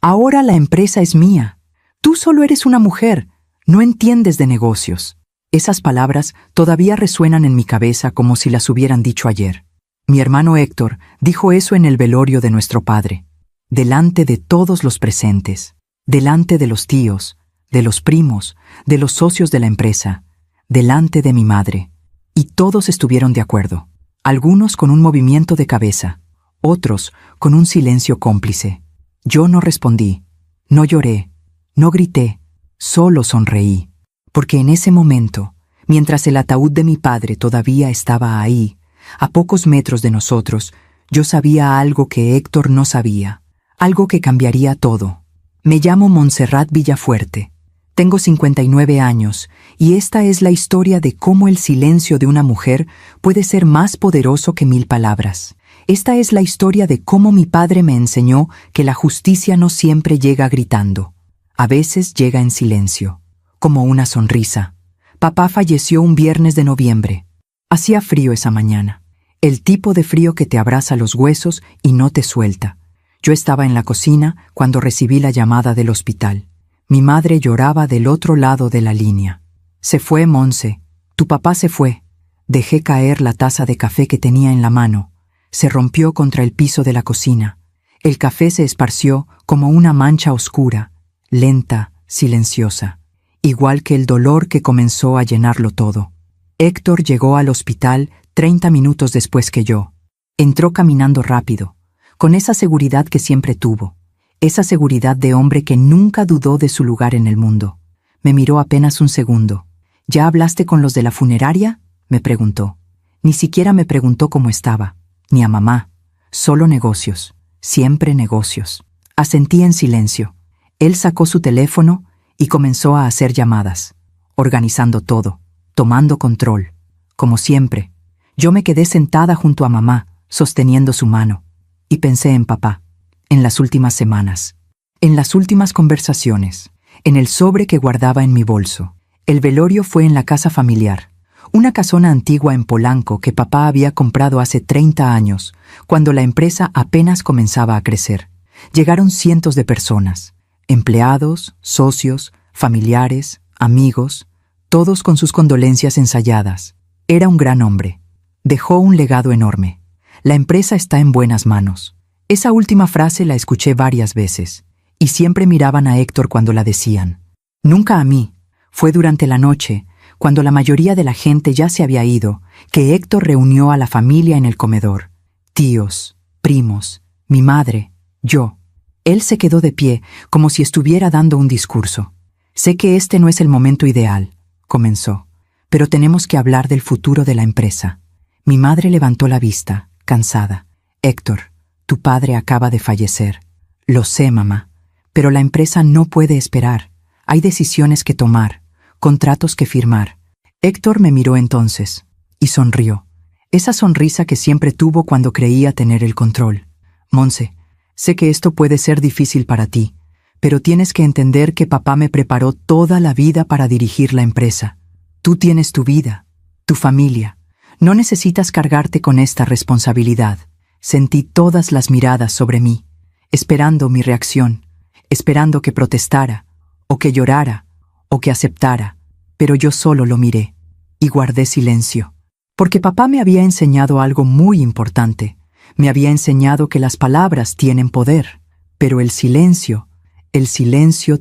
Ahora la empresa es mía. Tú solo eres una mujer. No entiendes de negocios. Esas palabras todavía resuenan en mi cabeza como si las hubieran dicho ayer. Mi hermano Héctor dijo eso en el velorio de nuestro padre, delante de todos los presentes, delante de los tíos, de los primos, de los socios de la empresa, delante de mi madre. Y todos estuvieron de acuerdo, algunos con un movimiento de cabeza, otros con un silencio cómplice. Yo no respondí, no lloré, no grité, solo sonreí, porque en ese momento, mientras el ataúd de mi padre todavía estaba ahí, a pocos metros de nosotros, yo sabía algo que Héctor no sabía, algo que cambiaría todo. Me llamo Montserrat Villafuerte. Tengo 59 años y esta es la historia de cómo el silencio de una mujer puede ser más poderoso que 1000 palabras. Esta es la historia de cómo mi padre me enseñó que la justicia no siempre llega gritando. A veces llega en silencio, como una sonrisa. Papá falleció un viernes de noviembre. Hacía frío esa mañana. El tipo de frío que te abraza los huesos y no te suelta. Yo estaba en la cocina cuando recibí la llamada del hospital. Mi madre lloraba del otro lado de la línea. Se fue, Monse. Tu papá se fue. Dejé caer la taza de café que tenía en la mano. Se rompió contra el piso de la cocina. El café se esparció como una mancha oscura, lenta, silenciosa, igual que el dolor que comenzó a llenarlo todo. Héctor llegó al hospital 30 minutos después que yo. Entró caminando rápido, con esa seguridad que siempre tuvo. Esa seguridad de hombre que nunca dudó de su lugar en el mundo. Me miró apenas un segundo. ¿Ya hablaste con los de la funeraria?, me preguntó. Ni siquiera me preguntó cómo estaba, ni a mamá. Solo negocios, siempre negocios. Asentí en silencio. Él sacó su teléfono y comenzó a hacer llamadas, organizando todo, tomando control. Como siempre, yo me quedé sentada junto a mamá, sosteniendo su mano, y pensé en papá. En las últimas semanas, en las últimas conversaciones, en el sobre que guardaba en mi bolso. El velorio fue en la casa familiar, una casona antigua en Polanco que papá había comprado hace 30 años, cuando la empresa apenas comenzaba a crecer. Llegaron cientos de personas, empleados, socios, familiares, amigos, todos con sus condolencias ensayadas. Era un gran hombre. Dejó un legado enorme. La empresa está en buenas manos. Esa última frase la escuché varias veces, y siempre miraban a Héctor cuando la decían. Nunca a mí. Fue durante la noche, cuando la mayoría de la gente ya se había ido, que Héctor reunió a la familia en el comedor. Tíos, primos, mi madre, yo. Él se quedó de pie, como si estuviera dando un discurso. Sé que este no es el momento ideal, comenzó, pero tenemos que hablar del futuro de la empresa. Mi madre levantó la vista, cansada. Héctor, tu padre acaba de fallecer. Lo sé, mamá, pero la empresa no puede esperar. Hay decisiones que tomar, contratos que firmar. Héctor me miró entonces y sonrió. Esa sonrisa que siempre tuvo cuando creía tener el control. Monse, sé que esto puede ser difícil para ti, pero tienes que entender que papá me preparó toda la vida para dirigir la empresa. Tú tienes tu vida, tu familia. No necesitas cargarte con esta responsabilidad. Sentí todas las miradas sobre mí, esperando mi reacción, esperando que protestara, o que llorara, o que aceptara, pero yo solo lo miré, y guardé silencio. Porque papá me había enseñado algo muy importante. Me había enseñado que las palabras tienen poder, pero el silencio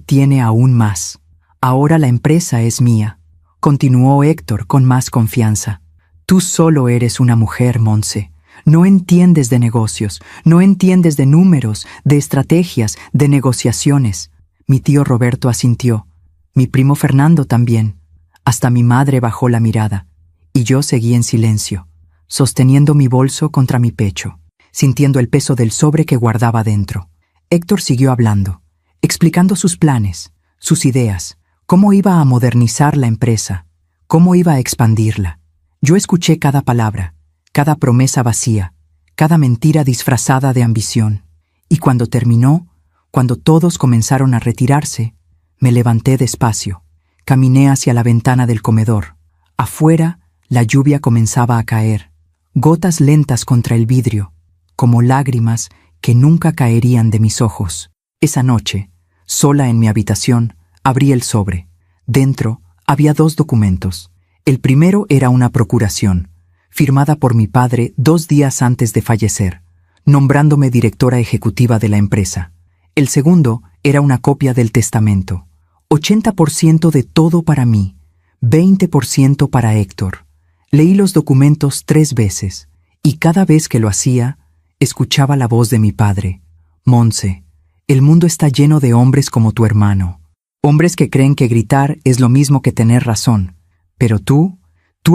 tiene aún más. Ahora la empresa es mía, continuó Héctor con más confianza. Tú solo eres una mujer, Monse. No entiendes de negocios, no entiendes de números, de estrategias, de negociaciones. Mi tío Roberto asintió, mi primo Fernando también. Hasta mi madre bajó la mirada, y yo seguí en silencio, sosteniendo mi bolso contra mi pecho, sintiendo el peso del sobre que guardaba dentro. Héctor siguió hablando, explicando sus planes, sus ideas, cómo iba a modernizar la empresa, cómo iba a expandirla. Yo escuché cada palabra, cada promesa vacía, cada mentira disfrazada de ambición. Y cuando terminó, cuando todos comenzaron a retirarse, me levanté despacio, caminé hacia la ventana del comedor. Afuera, la lluvia comenzaba a caer, gotas lentas contra el vidrio, como lágrimas que nunca caerían de mis ojos. Esa noche, sola en mi habitación, abrí el sobre. Dentro había 2 documentos. El primero era una procuración, firmada por mi padre 2 días antes de fallecer, nombrándome directora ejecutiva de la empresa. El segundo era una copia del testamento. 80% de todo para mí, 20% para Héctor. Leí los documentos 3 veces, y cada vez que lo hacía, escuchaba la voz de mi padre. Monse, el mundo está lleno de hombres como tu hermano. Hombres que creen que gritar es lo mismo que tener razón. Pero tú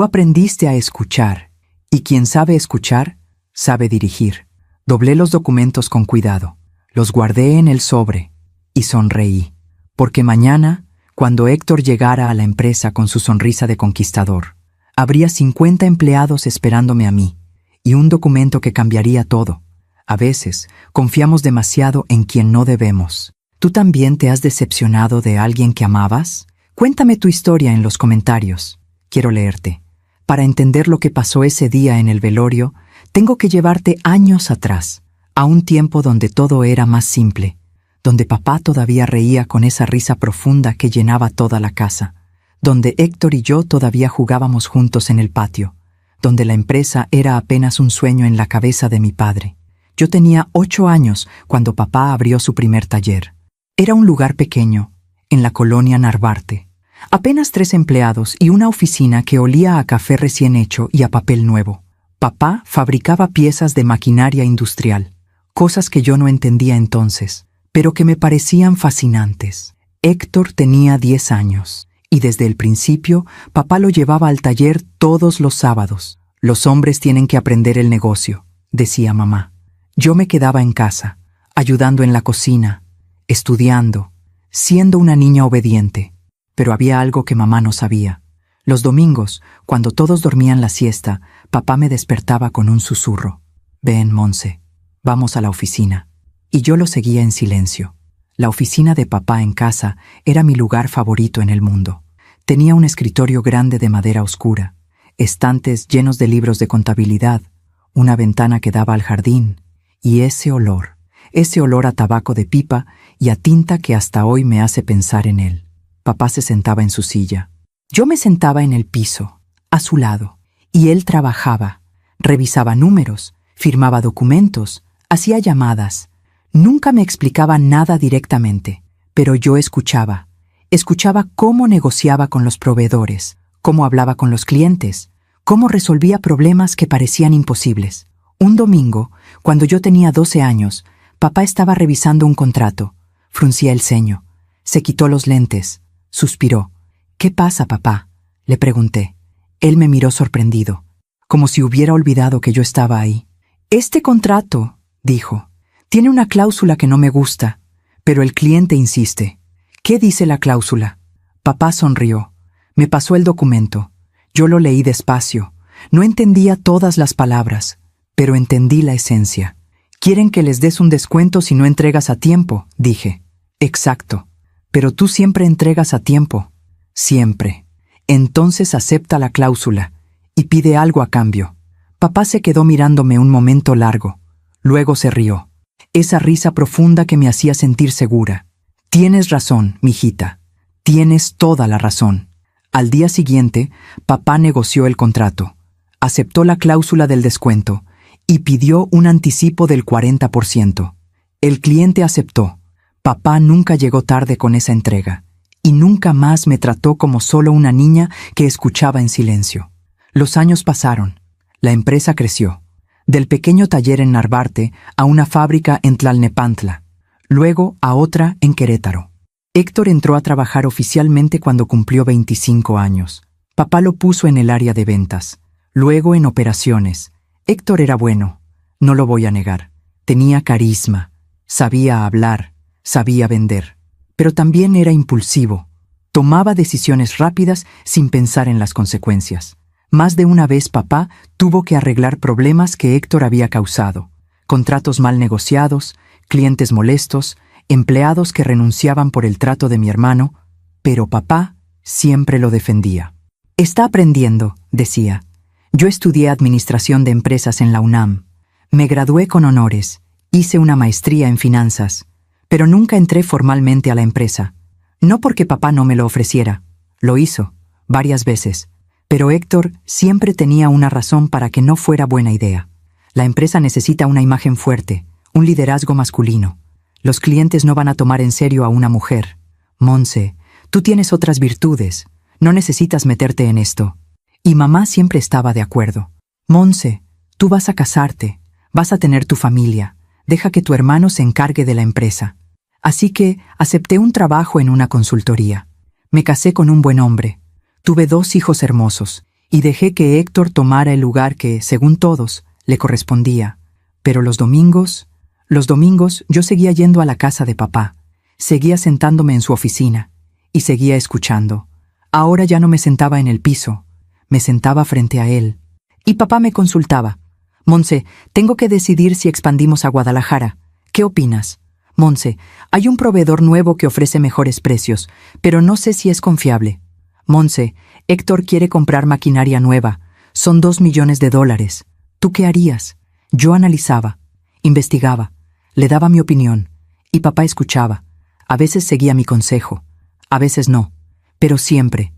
aprendiste a escuchar, y quien sabe escuchar, sabe dirigir. Doblé los documentos con cuidado, los guardé en el sobre, y sonreí. Porque mañana, cuando Héctor llegara a la empresa con su sonrisa de conquistador, habría 50 empleados esperándome a mí, y un documento que cambiaría todo. A veces, confiamos demasiado en quien no debemos. ¿Tú también te has decepcionado de alguien que amabas? Cuéntame tu historia en los comentarios. Quiero leerte. Para entender lo que pasó ese día en el velorio, tengo que llevarte años atrás, a un tiempo donde todo era más simple, donde papá todavía reía con esa risa profunda que llenaba toda la casa, donde Héctor y yo todavía jugábamos juntos en el patio, donde la empresa era apenas un sueño en la cabeza de mi padre. Yo tenía 8 años cuando papá abrió su primer taller. Era un lugar pequeño, en la colonia Narvarte. Apenas 3 empleados y una oficina que olía a café recién hecho y a papel nuevo. Papá fabricaba piezas de maquinaria industrial, cosas que yo no entendía entonces, pero que me parecían fascinantes. Héctor tenía 10 años, y desde el principio papá lo llevaba al taller todos los sábados. Los hombres tienen que aprender el negocio, decía mamá. Yo me quedaba en casa, ayudando en la cocina, estudiando, siendo una niña obediente. Pero había algo que mamá no sabía. Los domingos, cuando todos dormían la siesta, papá me despertaba con un susurro. Ven, Monse, vamos a la oficina. Y yo lo seguía en silencio. La oficina de papá en casa era mi lugar favorito en el mundo. Tenía un escritorio grande de madera oscura, estantes llenos de libros de contabilidad, una ventana que daba al jardín, y ese olor a tabaco de pipa y a tinta que hasta hoy me hace pensar en él. Papá se sentaba en su silla. Yo me sentaba en el piso, a su lado, y él trabajaba, revisaba números, firmaba documentos, hacía llamadas. Nunca me explicaba nada directamente, pero yo escuchaba. Escuchaba cómo negociaba con los proveedores, cómo hablaba con los clientes, cómo resolvía problemas que parecían imposibles. Un domingo, cuando yo tenía 12 años, papá estaba revisando un contrato. Fruncía el ceño. Se quitó los lentes. Suspiró. ¿Qué pasa, papá?, le pregunté. Él me miró sorprendido, como si hubiera olvidado que yo estaba ahí. Este contrato, dijo, tiene una cláusula que no me gusta, pero el cliente insiste. ¿Qué dice la cláusula? Papá sonrió. Me pasó el documento. Yo lo leí despacio. No entendía todas las palabras, pero entendí la esencia. Quieren que les des un descuento si no entregas a tiempo, dije. Exacto. Pero tú siempre entregas a tiempo. Siempre. Entonces acepta la cláusula y pide algo a cambio. Papá se quedó mirándome un momento largo. Luego se rió. Esa risa profunda que me hacía sentir segura. Tienes razón, mijita. Tienes toda la razón. Al día siguiente, papá negoció el contrato. Aceptó la cláusula del descuento y pidió un anticipo del 40%. El cliente aceptó. Papá nunca llegó tarde con esa entrega, y nunca más me trató como solo una niña que escuchaba en silencio. Los años pasaron. La empresa creció. Del pequeño taller en Narvarte a una fábrica en Tlalnepantla, luego a otra en Querétaro. Héctor entró a trabajar oficialmente cuando cumplió 25 años. Papá lo puso en el área de ventas, luego en operaciones. Héctor era bueno, no lo voy a negar. Tenía carisma, sabía hablar, sabía vender, pero también era impulsivo. Tomaba decisiones rápidas sin pensar en las consecuencias. Más de una vez papá tuvo que arreglar problemas que Héctor había causado. Contratos mal negociados, clientes molestos, empleados que renunciaban por el trato de mi hermano, pero papá siempre lo defendía. Está aprendiendo, decía. Yo estudié Administración de Empresas en la UNAM. Me gradué con honores, hice una maestría en finanzas, pero nunca entré formalmente a la empresa. No porque papá no me lo ofreciera. Lo hizo, varias veces. Pero Héctor siempre tenía una razón para que no fuera buena idea. La empresa necesita una imagen fuerte, un liderazgo masculino. Los clientes no van a tomar en serio a una mujer. Monse, tú tienes otras virtudes. No necesitas meterte en esto. Y mamá siempre estaba de acuerdo. Monse, tú vas a casarte, vas a tener tu familia. Deja que tu hermano se encargue de la empresa. Así que acepté un trabajo en una consultoría. Me casé con un buen hombre. Tuve 2 hijos hermosos y dejé que Héctor tomara el lugar que, según todos, le correspondía. Pero los domingos yo seguía yendo a la casa de papá. Seguía sentándome en su oficina y seguía escuchando. Ahora ya no me sentaba en el piso, me sentaba frente a él. Y papá me consultaba. Monse, tengo que decidir si expandimos a Guadalajara. ¿Qué opinas? Monse, hay un proveedor nuevo que ofrece mejores precios, pero no sé si es confiable. Monse, Héctor quiere comprar maquinaria nueva. Son $2 millones. ¿Tú qué harías? Yo analizaba, investigaba, le daba mi opinión, y papá escuchaba. A veces seguía mi consejo, a veces no, pero siempre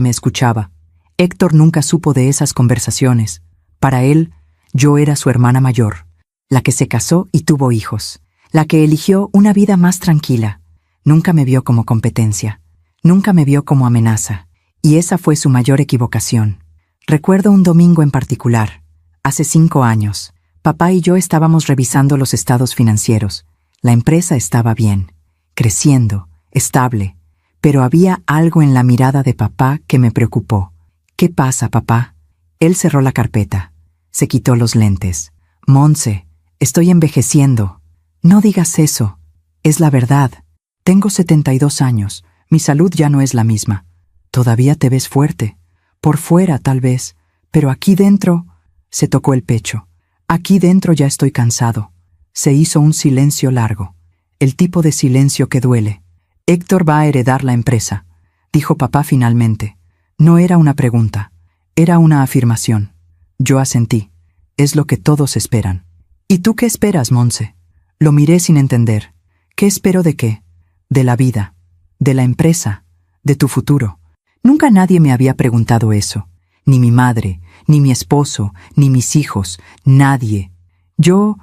me escuchaba. Héctor nunca supo de esas conversaciones. Para él, yo era su hermana mayor, la que se casó y tuvo hijos, la que eligió una vida más tranquila. Nunca me vio como competencia, nunca me vio como amenaza, y esa fue su mayor equivocación. Recuerdo un domingo en particular, hace 5 años. Papá y yo estábamos revisando los estados financieros. La empresa estaba bien, creciendo, estable, pero había algo en la mirada de papá que me preocupó. ¿Qué pasa, papá? Él cerró la carpeta, se quitó los lentes. Monse, estoy envejeciendo. No digas eso. Es la verdad. Tengo 72 años. Mi salud ya no es la misma. Todavía te ves fuerte. Por fuera, tal vez. Pero aquí dentro... Se tocó el pecho. Aquí dentro ya estoy cansado. Se hizo un silencio largo. El tipo de silencio que duele. Héctor va a heredar la empresa, dijo papá finalmente. No era una pregunta, era una afirmación. Yo asentí. Es lo que todos esperan. ¿Y tú qué esperas, Monse? Lo miré sin entender. ¿Qué espero de qué? De la vida, de la empresa, de tu futuro. Nunca nadie me había preguntado eso. Ni mi madre, ni mi esposo, ni mis hijos, nadie. Yo,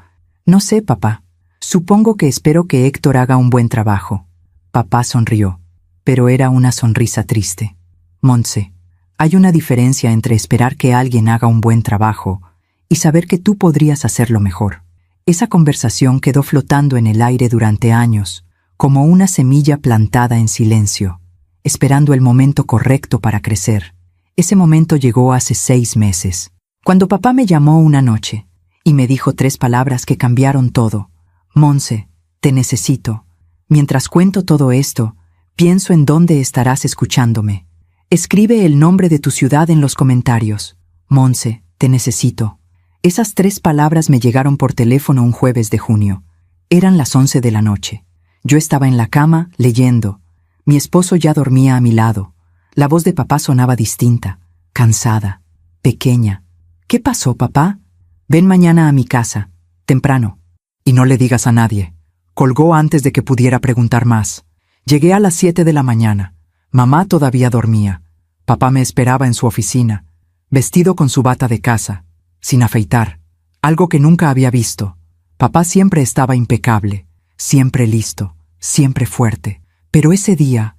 no sé, papá. Supongo que espero que Héctor haga un buen trabajo. Papá sonrió, pero era una sonrisa triste. Monse, hay una diferencia entre esperar que alguien haga un buen trabajo y saber que tú podrías hacerlo mejor. Esa conversación quedó flotando en el aire durante años, como una semilla plantada en silencio, esperando el momento correcto para crecer. Ese momento llegó hace 6 meses, cuando papá me llamó una noche y me dijo 3 palabras que cambiaron todo. Monse, te necesito. Mientras cuento todo esto, pienso en dónde estarás escuchándome. Escribe el nombre de tu ciudad en los comentarios. Monse, te necesito. Esas 3 palabras me llegaron por teléfono un jueves de junio. Eran las 11 de la noche. Yo estaba en la cama, leyendo. Mi esposo ya dormía a mi lado. La voz de papá sonaba distinta, cansada, pequeña. ¿Qué pasó, papá? Ven mañana a mi casa, temprano. Y no le digas a nadie. Colgó antes de que pudiera preguntar más. Llegué a las 7 de la mañana. Mamá todavía dormía. Papá me esperaba en su oficina, vestido con su bata de casa, sin afeitar, algo que nunca había visto. Papá siempre estaba impecable, siempre listo, siempre fuerte. Pero ese día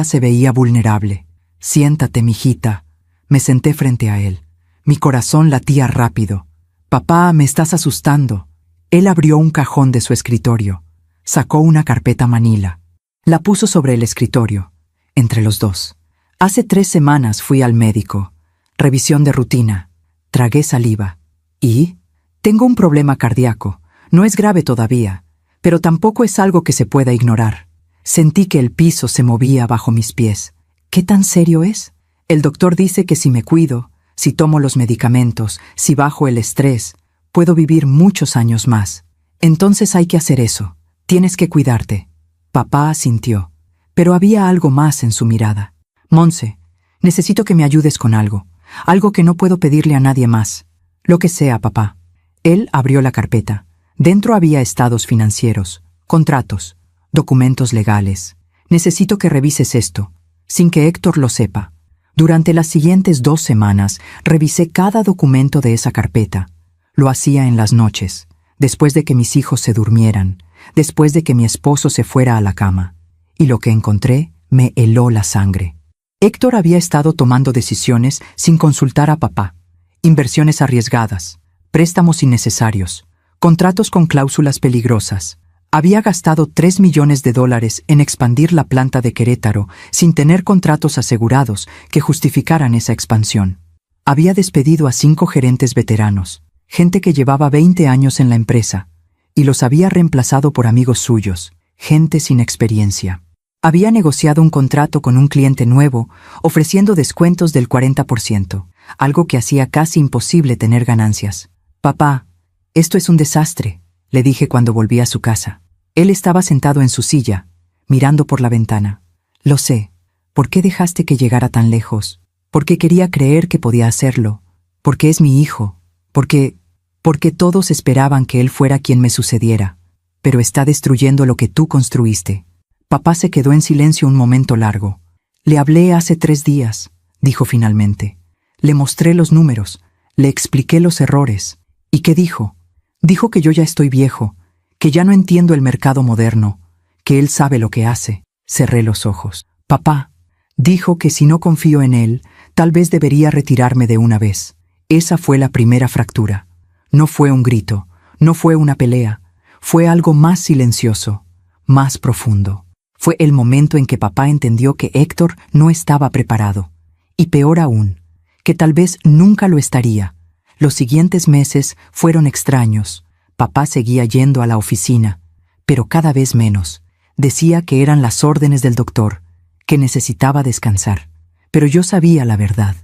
se veía vulnerable. Siéntate, mijita. Me senté frente a él. Mi corazón latía rápido. Papá, me estás asustando. Él abrió un cajón de su escritorio. Sacó una carpeta manila. La puso sobre el escritorio, entre los dos. Hace 3 semanas fui al médico. Revisión de rutina. Tragué saliva. ¿Y? Tengo un problema cardíaco. No es grave todavía, pero tampoco es algo que se pueda ignorar. Sentí que el piso se movía bajo mis pies. ¿Qué tan serio es? El doctor dice que si me cuido, si tomo los medicamentos, si bajo el estrés, puedo vivir muchos años más. Entonces hay que hacer eso. Tienes que cuidarte. Papá asintió, pero había algo más en su mirada. Monse, necesito que me ayudes con algo. Algo que no puedo pedirle a nadie más. Lo que sea, papá. Él abrió la carpeta. Dentro había estados financieros, Contratos, documentos legales. Necesito que revises esto, sin que Héctor lo sepa. Durante las siguientes 2 semanas, revisé cada documento de esa carpeta. Lo hacía en las noches, después de que mis hijos se durmieran, después de que mi esposo se fuera a la cama. Y lo que encontré me heló la sangre. Héctor había estado tomando decisiones sin consultar a papá. Inversiones arriesgadas, préstamos innecesarios, contratos con cláusulas peligrosas. Había gastado $3 millones en expandir la planta de Querétaro sin tener contratos asegurados que justificaran esa expansión. Había despedido a 5 gerentes veteranos, gente que llevaba 20 años en la empresa, y los había reemplazado por amigos suyos, gente sin experiencia. Había negociado un contrato con un cliente nuevo, ofreciendo descuentos del 40%, algo que hacía casi imposible tener ganancias. «Papá, esto es un desastre», le dije cuando volví a su casa. Él estaba sentado en su silla, mirando por la ventana. «Lo sé. ¿Por qué dejaste que llegara tan lejos? Porque quería creer que podía hacerlo. Porque es mi hijo. Porque todos esperaban que él fuera quien me sucediera. Pero está destruyendo lo que tú construiste». Papá se quedó en silencio un momento largo. «Le hablé hace 3 días», dijo finalmente. «Le mostré los números, le expliqué los errores. ¿Y qué dijo? Dijo que yo ya estoy viejo, que ya no entiendo el mercado moderno, que él sabe lo que hace». Cerré los ojos. «Papá», dijo, «que si no confío en él, tal vez debería retirarme de una vez». Esa fue la primera fractura. No fue un grito, no fue una pelea, fue algo más silencioso, más profundo. Fue el momento en que papá entendió que Héctor no estaba preparado. Y peor aún, que tal vez nunca lo estaría. Los siguientes meses fueron extraños. Papá seguía yendo a la oficina, pero cada vez menos. Decía que eran las órdenes del doctor, que necesitaba descansar. Pero yo sabía la verdad.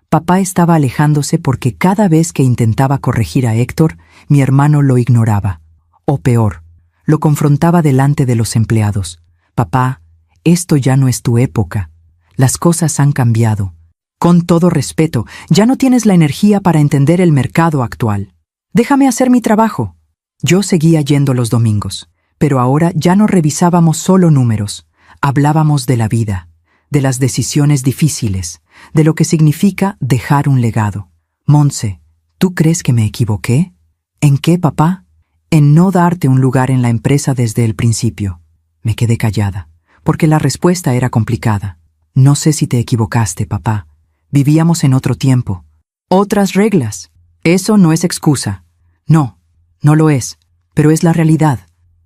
Papá estaba alejándose porque cada vez que intentaba corregir a Héctor, mi hermano lo ignoraba. O peor, lo confrontaba delante de los empleados. «Papá, esto ya no es tu época. Las cosas han cambiado. Con todo respeto, ya no tienes la energía para entender el mercado actual. Déjame hacer mi trabajo». Yo seguía yendo los domingos, pero ahora ya no revisábamos solo números. Hablábamos de la vida, de las decisiones difíciles, de lo que significa dejar un legado. «Montse, ¿tú crees que me equivoqué?» «¿En qué, papá?» «En no darte un lugar en la empresa desde el principio». Me quedé callada, porque la respuesta era complicada. «No sé si te equivocaste, papá. Vivíamos en otro tiempo. Otras reglas. Eso no es excusa». «No, no lo es, pero es la realidad».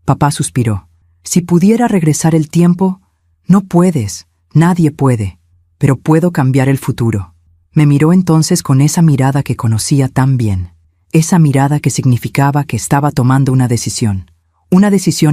Papá suspiró. «Si pudiera regresar el tiempo, no puedes, nadie puede, pero puedo cambiar el futuro». Me miró entonces con esa mirada que conocía tan bien, esa mirada que significaba que estaba tomando una decisión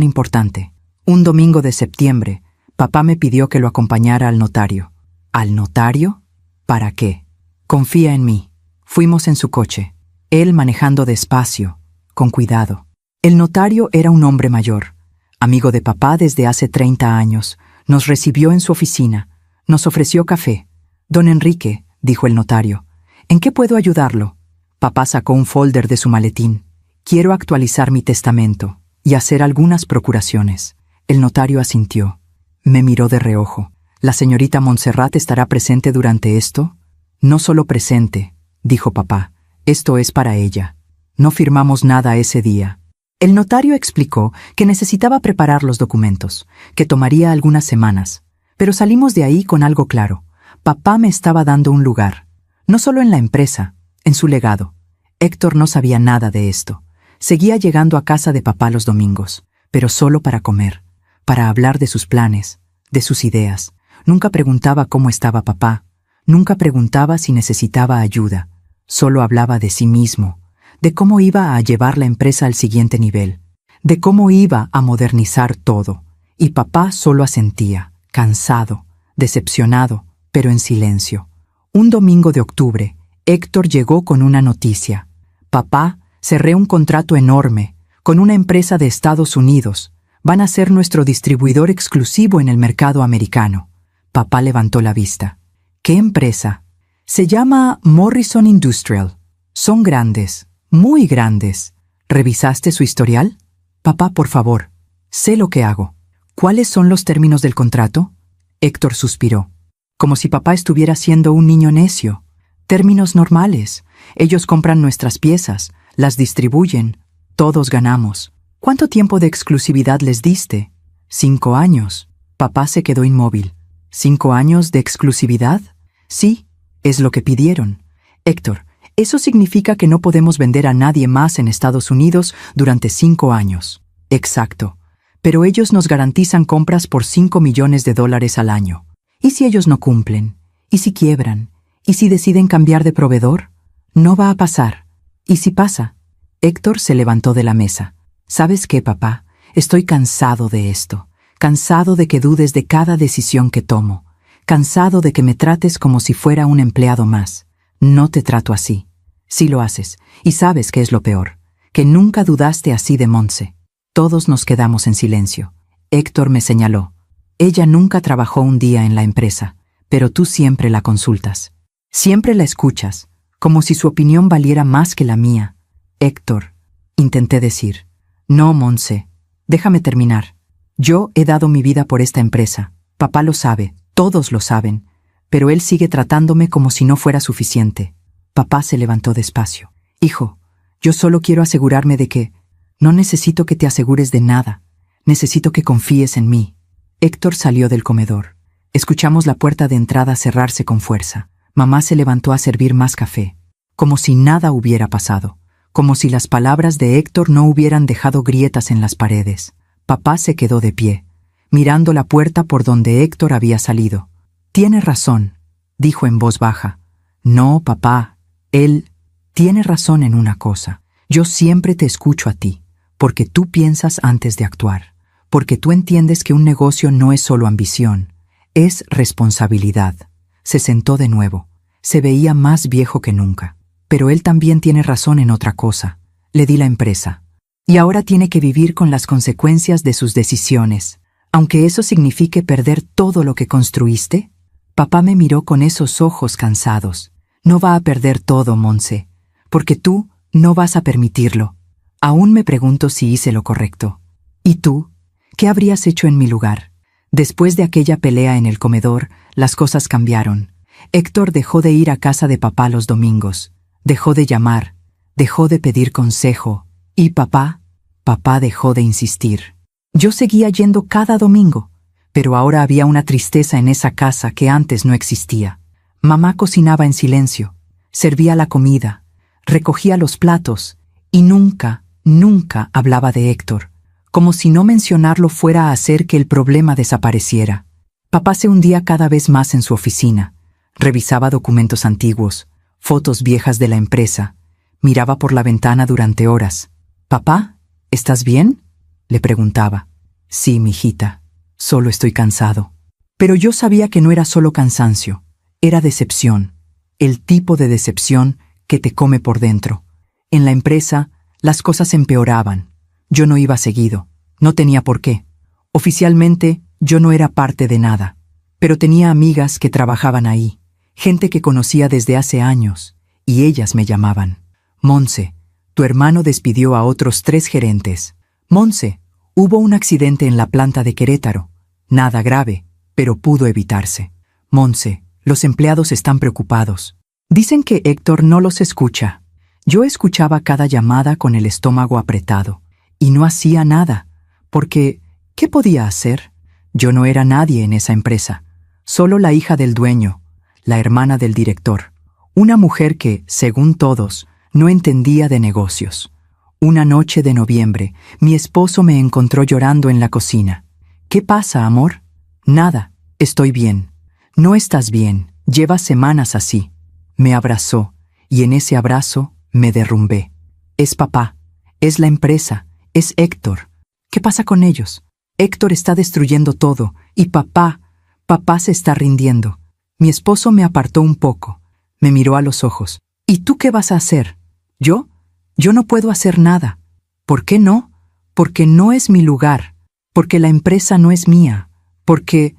importante. Un domingo de septiembre, papá me pidió que lo acompañara al notario. ¿Al notario? ¿Para qué? «Confía en mí». Fuimos en su coche, él manejando despacio, con cuidado. El notario era un hombre mayor, amigo de papá desde hace 30 años. Nos recibió en su oficina, nos ofreció café. «Don Enrique», dijo el notario, «¿en qué puedo ayudarlo?» Papá sacó un folder de su maletín. «Quiero actualizar mi testamento y hacer algunas procuraciones». El notario asintió. Me miró de reojo. «¿La señorita Montserrat estará presente durante esto?» «No solo presente», dijo papá. «Esto es para ella. No firmamos nada ese día». El notario explicó que necesitaba preparar los documentos, que tomaría algunas semanas. Pero salimos de ahí con algo claro. Papá me estaba dando un lugar. No solo en la empresa, en su legado. Héctor no sabía nada de esto. Seguía llegando a casa de papá los domingos, pero solo para comer, para hablar de sus planes, de sus ideas. Nunca preguntaba cómo estaba papá, nunca preguntaba si necesitaba ayuda. Solo hablaba de sí mismo, de cómo iba a llevar la empresa al siguiente nivel, de cómo iba a modernizar todo. Y papá solo asentía, cansado, decepcionado, pero en silencio. Un domingo de octubre, Héctor llegó con una noticia. «Papá, cerré un contrato enorme, con una empresa de Estados Unidos. Van a ser nuestro distribuidor exclusivo en el mercado americano». Papá levantó la vista. «¿Qué empresa?» «Se llama Morrison Industrial. Son grandes, muy grandes. ¿Revisaste su historial?» «Papá, por favor». Sé lo que hago. ¿Cuáles son los términos del contrato? Héctor suspiró. Como si papá estuviera siendo un niño necio. Términos normales. Ellos compran nuestras piezas, las distribuyen. Todos ganamos. ¿Cuánto tiempo de exclusividad les diste? 5 años. Papá se quedó inmóvil. ¿5 años de exclusividad? Sí, es lo que pidieron. Héctor, eso significa que no podemos vender a nadie más en Estados Unidos durante 5 años. Exacto. Pero ellos nos garantizan compras por $5 millones al año. ¿Y si ellos no cumplen? ¿Y si quiebran? ¿Y si deciden cambiar de proveedor? No va a pasar. ¿Y si pasa? Héctor se levantó de la mesa. ¿Sabes qué, papá? Estoy cansado de esto. Cansado de que dudes de cada decisión que tomo. Cansado de que me trates como si fuera un empleado más. No te trato así. Sí lo haces. Y sabes qué es lo peor. Que nunca dudaste así de Montse. Todos nos quedamos en silencio. Héctor me señaló. Ella nunca trabajó un día en la empresa, pero tú siempre la consultas. Siempre la escuchas, como si su opinión valiera más que la mía. Héctor, intenté decir. No, Montse. Déjame terminar. Yo he dado mi vida por esta empresa. Papá lo sabe, todos lo saben, pero él sigue tratándome como si no fuera suficiente. Papá se levantó despacio. Hijo, yo solo quiero asegurarme de que... No necesito que te asegures de nada. Necesito que confíes en mí. Héctor salió del comedor. Escuchamos la puerta de entrada cerrarse con fuerza. Mamá se levantó a servir más café. Como si nada hubiera pasado. Como si las palabras de Héctor no hubieran dejado grietas en las paredes. Papá se quedó de pie, mirando la puerta por donde Héctor había salido. Tiene razón, dijo en voz baja. No, papá, él tiene razón en una cosa. Yo siempre te escucho a ti, porque tú piensas antes de actuar, porque tú entiendes que un negocio no es solo ambición, es responsabilidad. Se sentó de nuevo. Se veía más viejo que nunca. Pero él también tiene razón en otra cosa. Le di la empresa. Y ahora tiene que vivir con las consecuencias de sus decisiones, aunque eso signifique perder todo lo que construiste. Papá me miró con esos ojos cansados. No va a perder todo, Montse, porque tú no vas a permitirlo. Aún me pregunto si hice lo correcto. ¿Y tú? ¿Qué habrías hecho en mi lugar? Después de aquella pelea en el comedor, las cosas cambiaron. Héctor dejó de ir a casa de papá los domingos. Dejó de llamar. Dejó de pedir consejo. ¿Y papá? Papá dejó de insistir. Yo seguía yendo cada domingo, pero ahora había una tristeza en esa casa que antes no existía. Mamá cocinaba en silencio, servía la comida, recogía los platos y nunca, nunca hablaba de Héctor, como si no mencionarlo fuera a hacer que el problema desapareciera. Papá se hundía cada vez más en su oficina, revisaba documentos antiguos, fotos viejas de la empresa, miraba por la ventana durante horas. «¿Papá, estás bien?», le preguntaba. «Sí, mijita, solo estoy cansado». Pero yo sabía que no era solo cansancio, era decepción, el tipo de decepción que te come por dentro. En la empresa, las cosas empeoraban. Yo no iba seguido, no tenía por qué. Oficialmente, yo no era parte de nada, pero tenía amigas que trabajaban ahí, gente que conocía desde hace años, y ellas me llamaban. «Montse, tu hermano despidió a otros 3 gerentes. Montse, hubo un accidente en la planta de Querétaro. Nada grave, pero pudo evitarse. Montse, los empleados están preocupados. Dicen que Héctor no los escucha». Yo escuchaba cada llamada con el estómago apretado, y no hacía nada, porque, ¿qué podía hacer? Yo no era nadie en esa empresa, solo la hija del dueño, la hermana del director, una mujer que, según todos, no entendía de negocios. Una noche de noviembre, mi esposo me encontró llorando en la cocina. «¿Qué pasa, amor?» «Nada, estoy bien». «No estás bien, llevas semanas así». Me abrazó, y en ese abrazo me derrumbé. «Es papá, es la empresa, es Héctor. ¿Qué pasa con ellos? Héctor está destruyendo todo, y papá se está rindiendo». Mi esposo me apartó un poco, me miró a los ojos. «¿Y tú qué vas a hacer?» «¿Yo? Yo no puedo hacer nada». «¿Por qué no?» «Porque no es mi lugar, porque la empresa no es mía, porque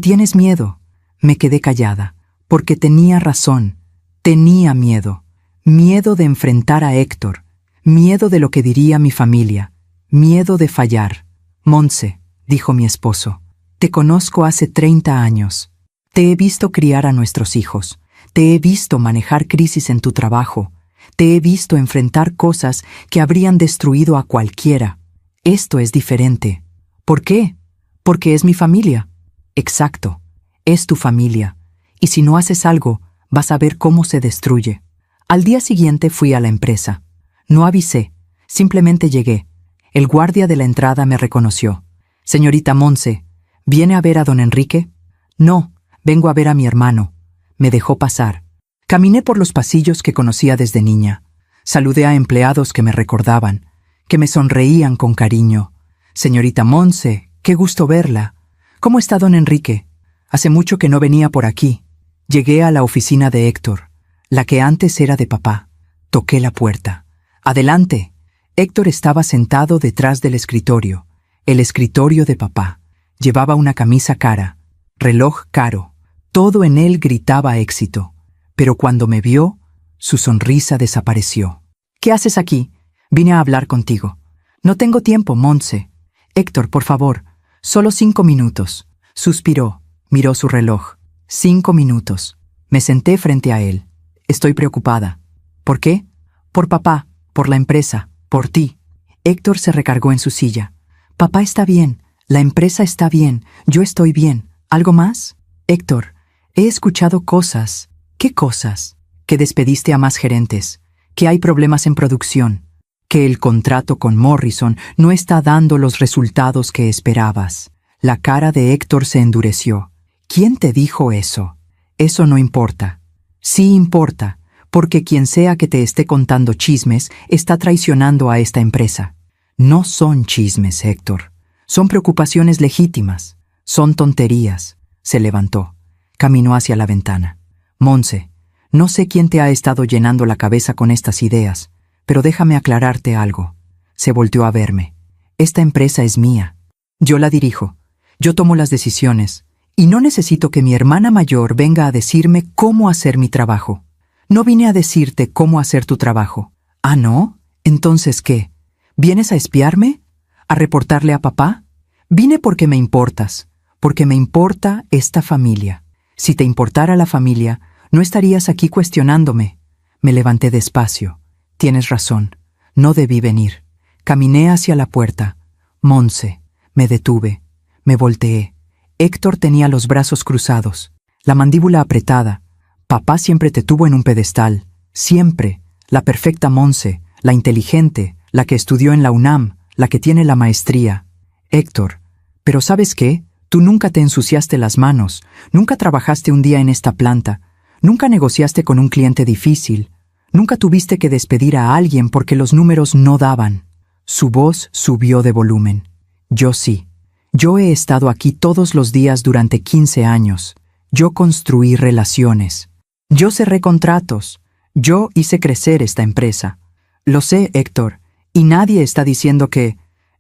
tienes miedo». Me quedé callada, porque tenía razón, tenía miedo. Miedo de enfrentar a Héctor, miedo de lo que diría mi familia, miedo de fallar. Montse, dijo mi esposo, te conozco hace 30 años. Te he visto criar a nuestros hijos. Te he visto manejar crisis en tu trabajo. Te he visto enfrentar cosas que habrían destruido a cualquiera. Esto es diferente. ¿Por qué? Porque es mi familia. Exacto. Es tu familia. Y si no haces algo, vas a ver cómo se destruye. Al día siguiente fui a la empresa. No avisé. Simplemente llegué. El guardia de la entrada me reconoció. Señorita Montse, ¿viene a ver a don Enrique? No, vengo a ver a mi hermano. Me dejó pasar. Caminé por los pasillos que conocía desde niña. Saludé a empleados que me recordaban, que me sonreían con cariño. Señorita Montse, qué gusto verla. ¿Cómo está don Enrique? Hace mucho que no venía por aquí. Llegué a la oficina de Héctor, la que antes era de papá. Toqué la puerta. Adelante. Héctor estaba sentado detrás del escritorio, el escritorio de papá. Llevaba una camisa cara, reloj caro. Todo en él gritaba éxito. Pero cuando me vio, su sonrisa desapareció. ¿Qué haces aquí? Vine a hablar contigo. No tengo tiempo, Montse. Héctor, por favor, solo 5 minutos. Suspiró, miró su reloj. 5 minutos. Me senté frente a él. Estoy preocupada. ¿Por qué? Por papá, por la empresa, por ti. Héctor se recargó en su silla. Papá está bien, la empresa está bien, yo estoy bien. ¿Algo más? Héctor, he escuchado cosas. ¿Qué cosas? Que despediste a más gerentes, que hay problemas en producción, que el contrato con Morrison no está dando los resultados que esperabas. La cara de Héctor se endureció. ¿Quién te dijo eso? Eso no importa. Sí importa, porque quien sea que te esté contando chismes está traicionando a esta empresa. No son chismes, Héctor. Son preocupaciones legítimas. Son tonterías. Se levantó. Caminó hacia la ventana. Montse, no sé quién te ha estado llenando la cabeza con estas ideas, pero déjame aclararte algo. Se volteó a verme. Esta empresa es mía. Yo la dirijo. Yo tomo las decisiones. Y no necesito que mi hermana mayor venga a decirme cómo hacer mi trabajo. No vine a decirte cómo hacer tu trabajo. ¿Ah, no? ¿Entonces qué? ¿Vienes a espiarme? ¿A reportarle a papá? Vine porque me importas. Porque me importa esta familia. Si te importara la familia, no estarías aquí cuestionándome. Me levanté despacio. Tienes razón. No debí venir. Caminé hacia la puerta. Montse. Me detuve. Me volteé. Héctor tenía los brazos cruzados, la mandíbula apretada. Papá siempre te tuvo en un pedestal. Siempre. La perfecta Montse, la inteligente, la que estudió en la UNAM, la que tiene la maestría. Héctor, ¿pero sabes qué? Tú nunca te ensuciaste las manos, nunca trabajaste un día en esta planta, nunca negociaste con un cliente difícil, nunca tuviste que despedir a alguien porque los números no daban. Su voz subió de volumen. Yo sí. Yo he estado aquí todos los días durante 15 años. Yo construí relaciones. Yo cerré contratos. Yo hice crecer esta empresa. Lo sé, Héctor, y nadie está diciendo que...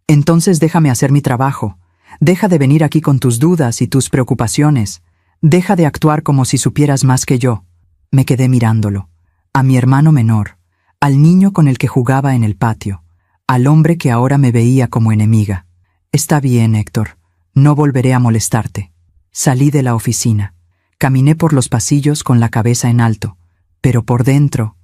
Entonces déjame hacer mi trabajo. Deja de venir aquí con tus dudas y tus preocupaciones. Deja de actuar como si supieras más que yo. Me quedé mirándolo. A mi hermano menor, al niño con el que jugaba en el patio, al hombre que ahora me veía como enemiga. Está bien, Héctor. No volveré a molestarte. Salí de la oficina. Caminé por los pasillos con la cabeza en alto. Pero por dentro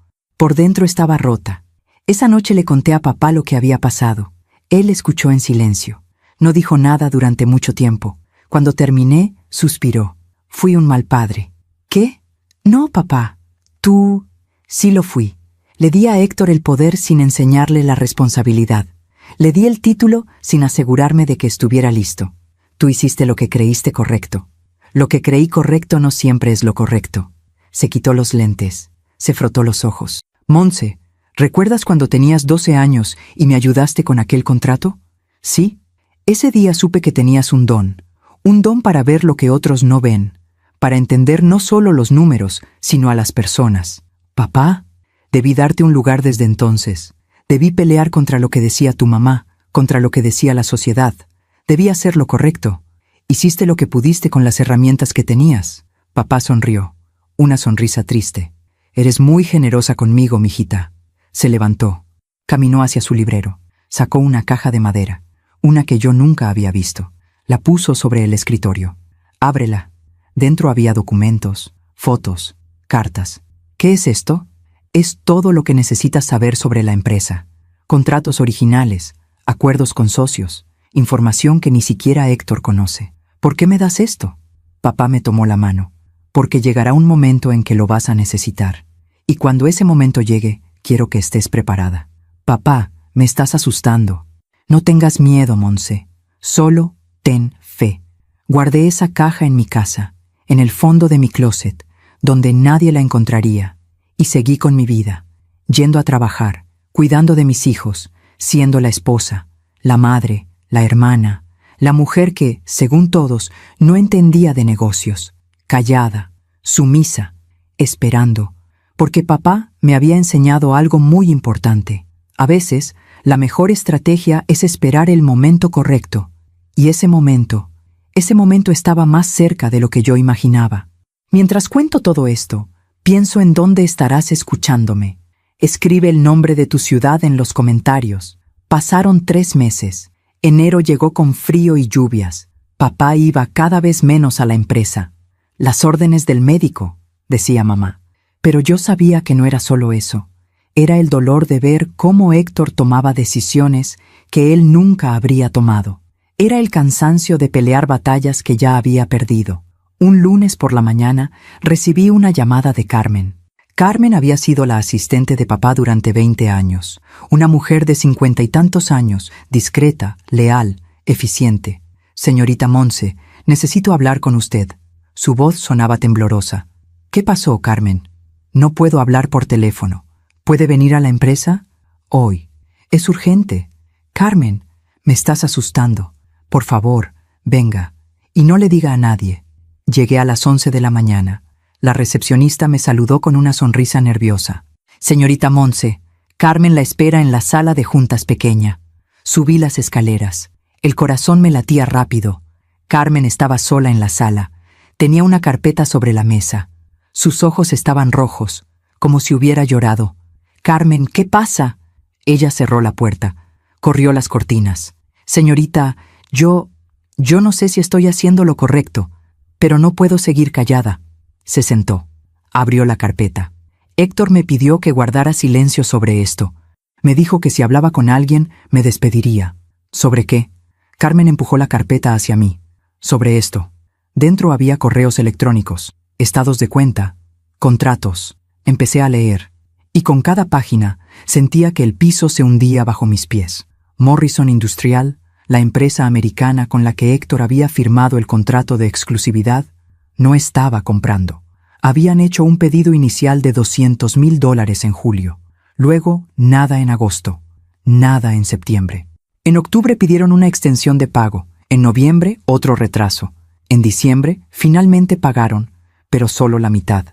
estaba rota. Esa noche le conté a papá lo que había pasado. Él escuchó en silencio. No dijo nada durante mucho tiempo. Cuando terminé, suspiró. Fui un mal padre. ¿Qué? No, papá. Tú... Sí lo fui. Le di a Héctor el poder sin enseñarle la responsabilidad. Le di el título sin asegurarme de que estuviera listo. Tú hiciste lo que creíste correcto. Lo que creí correcto no siempre es lo correcto. Se quitó los lentes. Se frotó los ojos. Montse, ¿recuerdas cuando tenías 12 años y me ayudaste con aquel contrato? Sí. Ese día supe que tenías un don para ver lo que otros no ven, para entender no solo los números, sino a las personas. Papá, debí darte un lugar desde entonces. Debí pelear contra lo que decía tu mamá, contra lo que decía la sociedad. Debí hacer lo correcto. Hiciste lo que pudiste con las herramientas que tenías. Papá sonrió, una sonrisa triste. Eres muy generosa conmigo, mijita. Se levantó. Caminó hacia su librero. Sacó una caja de madera. una que yo nunca había visto. La puso sobre el escritorio. Ábrela. Dentro había documentos, fotos, cartas. ¿Qué es esto? Es todo lo que necesitas saber sobre la empresa. Contratos originales, acuerdos con socios, información que ni siquiera Héctor conoce. ¿Por qué me das esto? Papá me tomó la mano. Porque llegará un momento en que lo vas a necesitar. Y cuando ese momento llegue, quiero que estés preparada. Papá, me estás asustando. No tengas miedo, Monse. Solo ten fe. Guardé esa caja en mi casa, en el fondo de mi closet, donde nadie la encontraría, y seguí con mi vida, yendo a trabajar, cuidando de mis hijos, siendo la esposa, la madre, la hermana, la mujer que, según todos, no entendía de negocios, callada, sumisa, esperando, porque papá me había enseñado algo muy importante. A veces, la mejor estrategia es esperar el momento correcto, y ese momento estaba más cerca de lo que yo imaginaba. Mientras cuento todo esto, pienso en dónde estarás escuchándome. Escribe el nombre de tu ciudad en los comentarios. Pasaron 3 meses. Enero llegó con frío y lluvias. Papá iba cada vez menos a la empresa. Las órdenes del médico, decía mamá. Pero yo sabía que no era solo eso. Era el dolor de ver cómo Héctor tomaba decisiones que él nunca habría tomado. Era el cansancio de pelear batallas que ya había perdido. Un lunes por la mañana recibí una llamada de Carmen. Carmen había sido la asistente de papá durante 20 años. Una mujer de 50 y tantos años, discreta, leal, eficiente. Señorita Monse, necesito hablar con usted. Su voz sonaba temblorosa. ¿Qué pasó, Carmen? No puedo hablar por teléfono. ¿Puede venir a la empresa? Hoy. Es urgente. Carmen, me estás asustando. Por favor, venga. Y no le diga a nadie. Llegué a las 11 de la mañana. La recepcionista me saludó con una sonrisa nerviosa. Señorita Monse, Carmen la espera en la sala de juntas pequeña. Subí las escaleras. El corazón me latía rápido. Carmen estaba sola en la sala. Tenía una carpeta sobre la mesa. Sus ojos estaban rojos, como si hubiera llorado. Carmen, ¿qué pasa? Ella cerró la puerta. Corrió las cortinas. Señorita, yo no sé si estoy haciendo lo correcto, pero no puedo seguir callada. Se sentó. Abrió la carpeta. Héctor me pidió que guardara silencio sobre esto. Me dijo que si hablaba con alguien, me despediría. ¿Sobre qué? Carmen empujó la carpeta hacia mí. Sobre esto. Dentro había correos electrónicos, estados de cuenta, contratos. Empecé a leer. Y con cada página sentía que el piso se hundía bajo mis pies. Morrison Industrial, la empresa americana con la que Héctor había firmado el contrato de exclusividad, no estaba comprando. Habían hecho un pedido inicial de $200,000 en julio. Luego, nada en agosto. Nada en septiembre. En octubre pidieron una extensión de pago. En noviembre, otro retraso. En diciembre, finalmente pagaron, pero solo la mitad.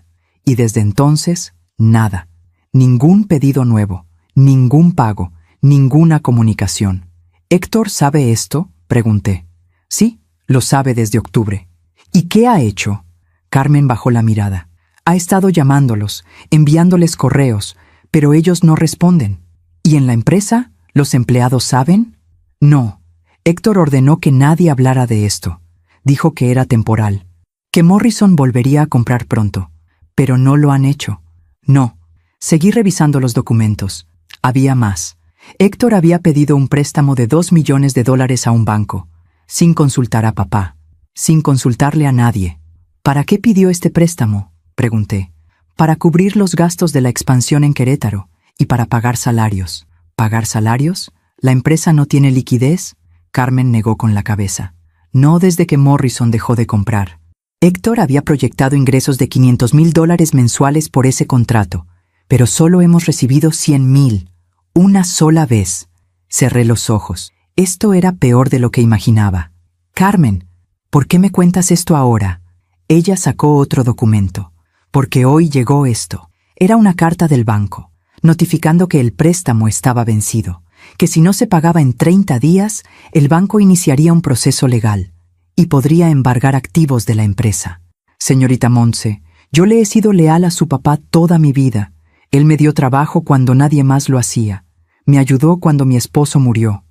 Y desde entonces, nada. Ningún pedido nuevo. Ningún pago. Ninguna comunicación. ¿Héctor sabe esto?, pregunté. Sí, lo sabe desde octubre. ¿Y qué ha hecho? Carmen bajó la mirada. Ha estado llamándolos, enviándoles correos, pero ellos no responden. ¿Y en la empresa? ¿Los empleados saben? No. Héctor ordenó que nadie hablara de esto. Dijo que era temporal, que Morrison volvería a comprar pronto, pero no lo han hecho. No. Seguí revisando los documentos. Había más. Héctor había pedido un préstamo de $2 millones a un banco, sin consultar a papá, sin consultarle a nadie. ¿Para qué pidió este préstamo?, pregunté. Para cubrir los gastos de la expansión en Querétaro y para pagar salarios. ¿Pagar salarios? ¿La empresa no tiene liquidez? Carmen negó con la cabeza. No desde que Morrison dejó de comprar. Héctor había proyectado ingresos de $500,000 mensuales por ese contrato, pero solo hemos recibido $100,000. Una sola vez. Cerré los ojos. Esto era peor de lo que imaginaba. Carmen, ¿por qué me cuentas esto ahora? Ella sacó otro documento. Porque hoy llegó esto. Era una carta del banco, notificando que el préstamo estaba vencido, que si no se pagaba en 30 días, el banco iniciaría un proceso legal y podría embargar activos de la empresa. Señorita Monse, yo le he sido leal a su papá toda mi vida. Él me dio trabajo cuando nadie más lo hacía. Me ayudó cuando mi esposo murió.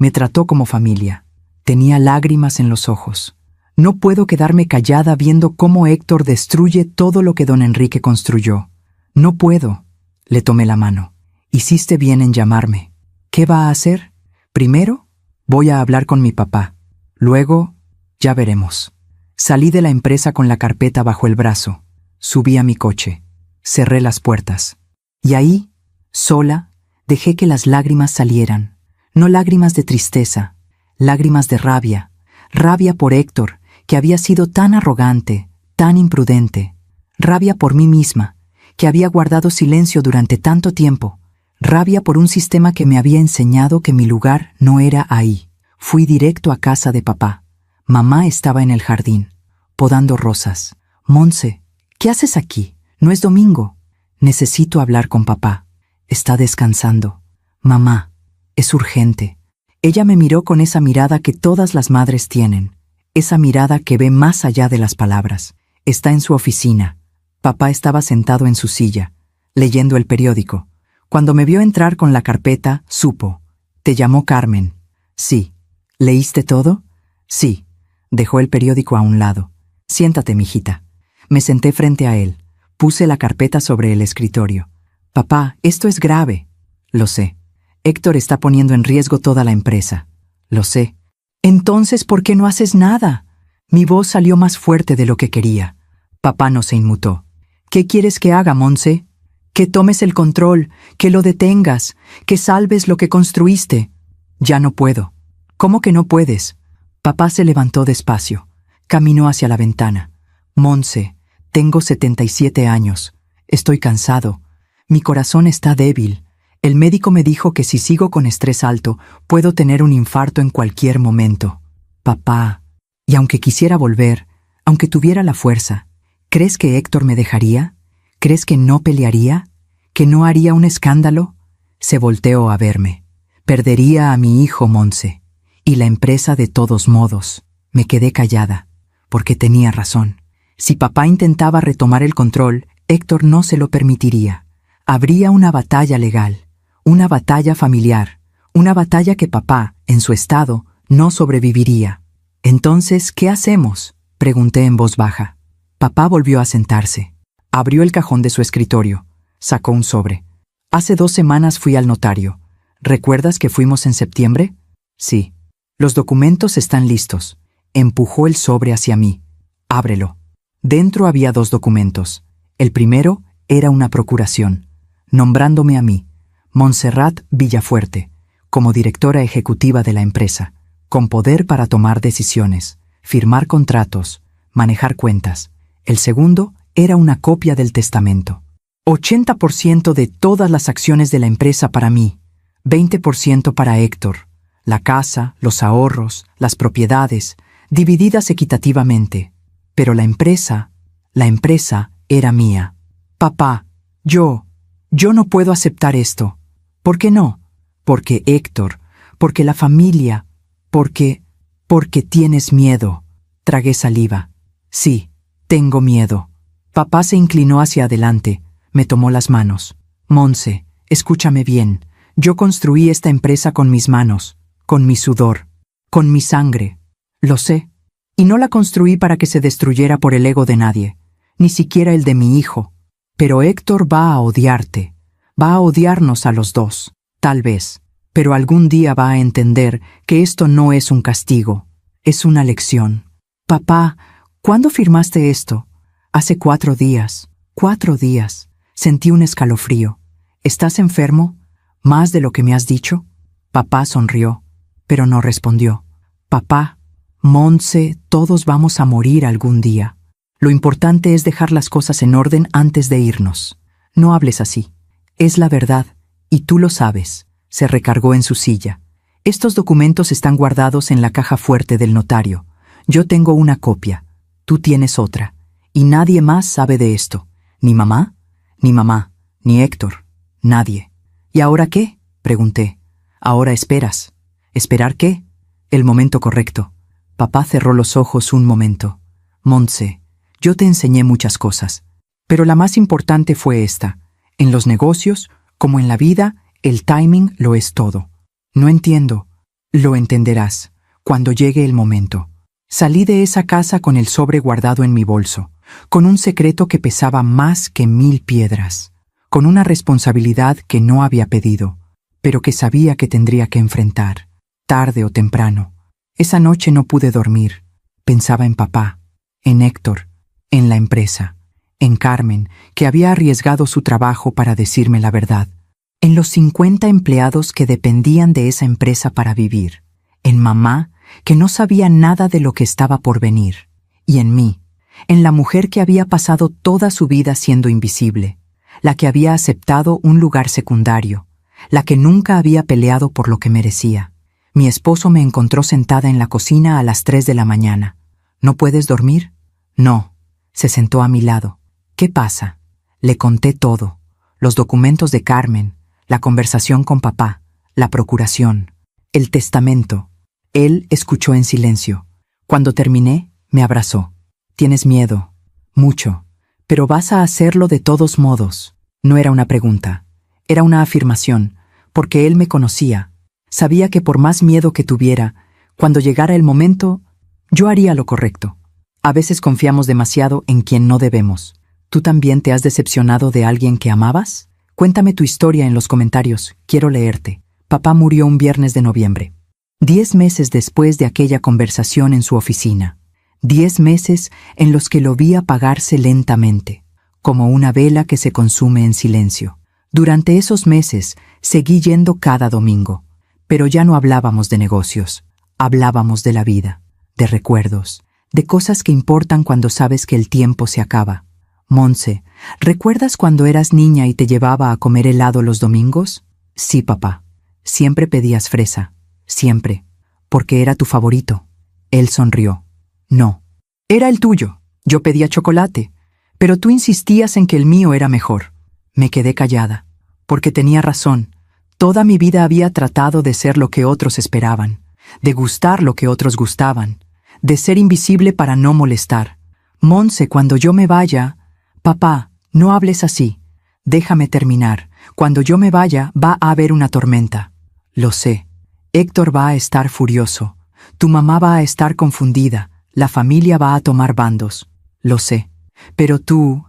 Me trató como familia. Tenía lágrimas en los ojos. No puedo quedarme callada viendo cómo Héctor destruye todo lo que don Enrique construyó. No puedo. Le tomé la mano. Hiciste bien en llamarme. ¿Qué va a hacer? Primero, voy a hablar con mi papá. Luego, ya veremos. Salí de la empresa con la carpeta bajo el brazo. Subí a mi coche. Cerré las puertas. Y ahí, sola, dejé que las lágrimas salieran. No lágrimas de tristeza, lágrimas de rabia. Rabia por Héctor, que había sido tan arrogante, tan imprudente. Rabia por mí misma, que había guardado silencio durante tanto tiempo. Rabia por un sistema que me había enseñado que mi lugar no era ahí. Fui directo a casa de papá. Mamá estaba en el jardín, podando rosas. Monse, ¿qué haces aquí? No es domingo. Necesito hablar con papá. Está descansando. Mamá, es urgente. Ella me miró con esa mirada que todas las madres tienen. Esa mirada que ve más allá de las palabras. Está en su oficina. Papá estaba sentado en su silla, leyendo el periódico. Cuando me vio entrar con la carpeta, supo. ¿Te llamó Carmen? Sí. ¿Leíste todo? Sí. Dejó el periódico a un lado. Siéntate, mijita. Me senté frente a él. Puse la carpeta sobre el escritorio. Papá, esto es grave. Lo sé. Héctor está poniendo en riesgo toda la empresa. Lo sé. Entonces, ¿por qué no haces nada? Mi voz salió más fuerte de lo que quería. Papá no se inmutó. ¿Qué quieres que haga, Monse? Que tomes el control, que lo detengas, que salves lo que construiste. Ya no puedo. ¿Cómo que no puedes? Papá se levantó despacio. Caminó hacia la ventana. Monse, tengo 77 años. Estoy cansado. Mi corazón está débil. El médico me dijo que si sigo con estrés alto, puedo tener un infarto en cualquier momento. Papá, y aunque quisiera volver, aunque tuviera la fuerza, ¿crees que Héctor me dejaría? ¿Crees que no pelearía? ¿Que no haría un escándalo? Se volteó a verme. Perdería a mi hijo, Monse. Y la empresa de todos modos. Me quedé callada, porque tenía razón. Si papá intentaba retomar el control, Héctor no se lo permitiría. Habría una batalla legal, una batalla familiar, una batalla que papá, en su estado, no sobreviviría. Entonces, ¿qué hacemos? Pregunté en voz baja. Papá volvió a sentarse. Abrió el cajón de su escritorio. Sacó un sobre. Hace 2 semanas fui al notario. ¿Recuerdas que fuimos en septiembre? Sí. Los documentos están listos. Empujó el sobre hacia mí. Ábrelo. Dentro había 2 documentos. El primero era una procuración, nombrándome a mí, Montserrat Villafuerte, como directora ejecutiva de la empresa, con poder para tomar decisiones, firmar contratos, manejar cuentas. El segundo era una copia del testamento. 80% de todas las acciones de la empresa para mí, 20% para Héctor, la casa, los ahorros, las propiedades, divididas equitativamente. Pero la empresa era mía. Papá, yo no puedo aceptar esto. ¿Por qué no? Porque Héctor, porque la familia, porque tienes miedo. Tragué saliva. Sí, tengo miedo. Papá se inclinó hacia adelante, me tomó las manos. Monse, escúchame bien. Yo construí esta empresa con mis manos, con mi sudor, con mi sangre. Lo sé. Y no la construí para que se destruyera por el ego de nadie, ni siquiera el de mi hijo. Pero Héctor va a odiarte, va a odiarnos a los dos, tal vez, pero algún día va a entender que esto no es un castigo, es una lección. Papá, ¿cuándo firmaste esto? Hace 4 días. 4 días. Sentí un escalofrío. ¿Estás enfermo? ¿Más de lo que me has dicho? Papá sonrió, pero no respondió. Papá, Monse, todos vamos a morir algún día. Lo importante es dejar las cosas en orden antes de irnos. No hables así. Es la verdad, y tú lo sabes. Se recargó en su silla. Estos documentos están guardados en la caja fuerte del notario. Yo tengo una copia. Tú tienes otra. Y nadie más sabe de esto. ¿Ni mamá? Ni Héctor. Nadie. ¿Y ahora qué? Pregunté. Ahora esperas. ¿Esperar qué? El momento correcto. Papá cerró los ojos un momento. Monse, yo te enseñé muchas cosas, pero la más importante fue esta. En los negocios, como en la vida, el timing lo es todo. No entiendo. Lo entenderás cuando llegue el momento. Salí de esa casa con el sobre guardado en mi bolso, con un secreto que pesaba más que 1000 piedras, con una responsabilidad que no había pedido, pero que sabía que tendría que enfrentar, tarde o temprano. Esa noche no pude dormir. Pensaba en papá, en Héctor, en la empresa, en Carmen, que había arriesgado su trabajo para decirme la verdad, en los 50 empleados que dependían de esa empresa para vivir, en mamá, que no sabía nada de lo que estaba por venir, y en mí, en la mujer que había pasado toda su vida siendo invisible, la que había aceptado un lugar secundario, la que nunca había peleado por lo que merecía. Mi esposo me encontró sentada en la cocina a las 3 de la mañana. ¿No puedes dormir? No. Se sentó a mi lado. ¿Qué pasa? Le conté todo. Los documentos de Carmen, la conversación con papá, la procuración, el testamento. Él escuchó en silencio. Cuando terminé, me abrazó. Tienes miedo. Mucho. Pero vas a hacerlo de todos modos. No era una pregunta. Era una afirmación, porque él me conocía. Sabía que por más miedo que tuviera, cuando llegara el momento, yo haría lo correcto. A veces confiamos demasiado en quien no debemos. ¿Tú también te has decepcionado de alguien que amabas? Cuéntame tu historia en los comentarios. Quiero leerte. Papá murió un viernes de noviembre. 10 meses después de aquella conversación en su oficina. 10 meses en los que lo vi apagarse lentamente, como una vela que se consume en silencio. Durante esos meses seguí yendo cada domingo. Pero ya no hablábamos de negocios, hablábamos de la vida, de recuerdos, de cosas que importan cuando sabes que el tiempo se acaba. Monse, ¿recuerdas cuando eras niña y te llevaba a comer helado los domingos? Sí, papá. Siempre pedías fresa, siempre, porque era tu favorito. Él sonrió. No, era el tuyo. Yo pedía chocolate, pero tú insistías en que el mío era mejor. Me quedé callada, porque tenía razón. Toda mi vida había tratado de ser lo que otros esperaban, de gustar lo que otros gustaban, de ser invisible para no molestar. Monse, cuando yo me vaya... Papá, no hables así. Déjame terminar. Cuando yo me vaya, va a haber una tormenta. Lo sé. Héctor va a estar furioso. Tu mamá va a estar confundida. La familia va a tomar bandos. Lo sé. Pero tú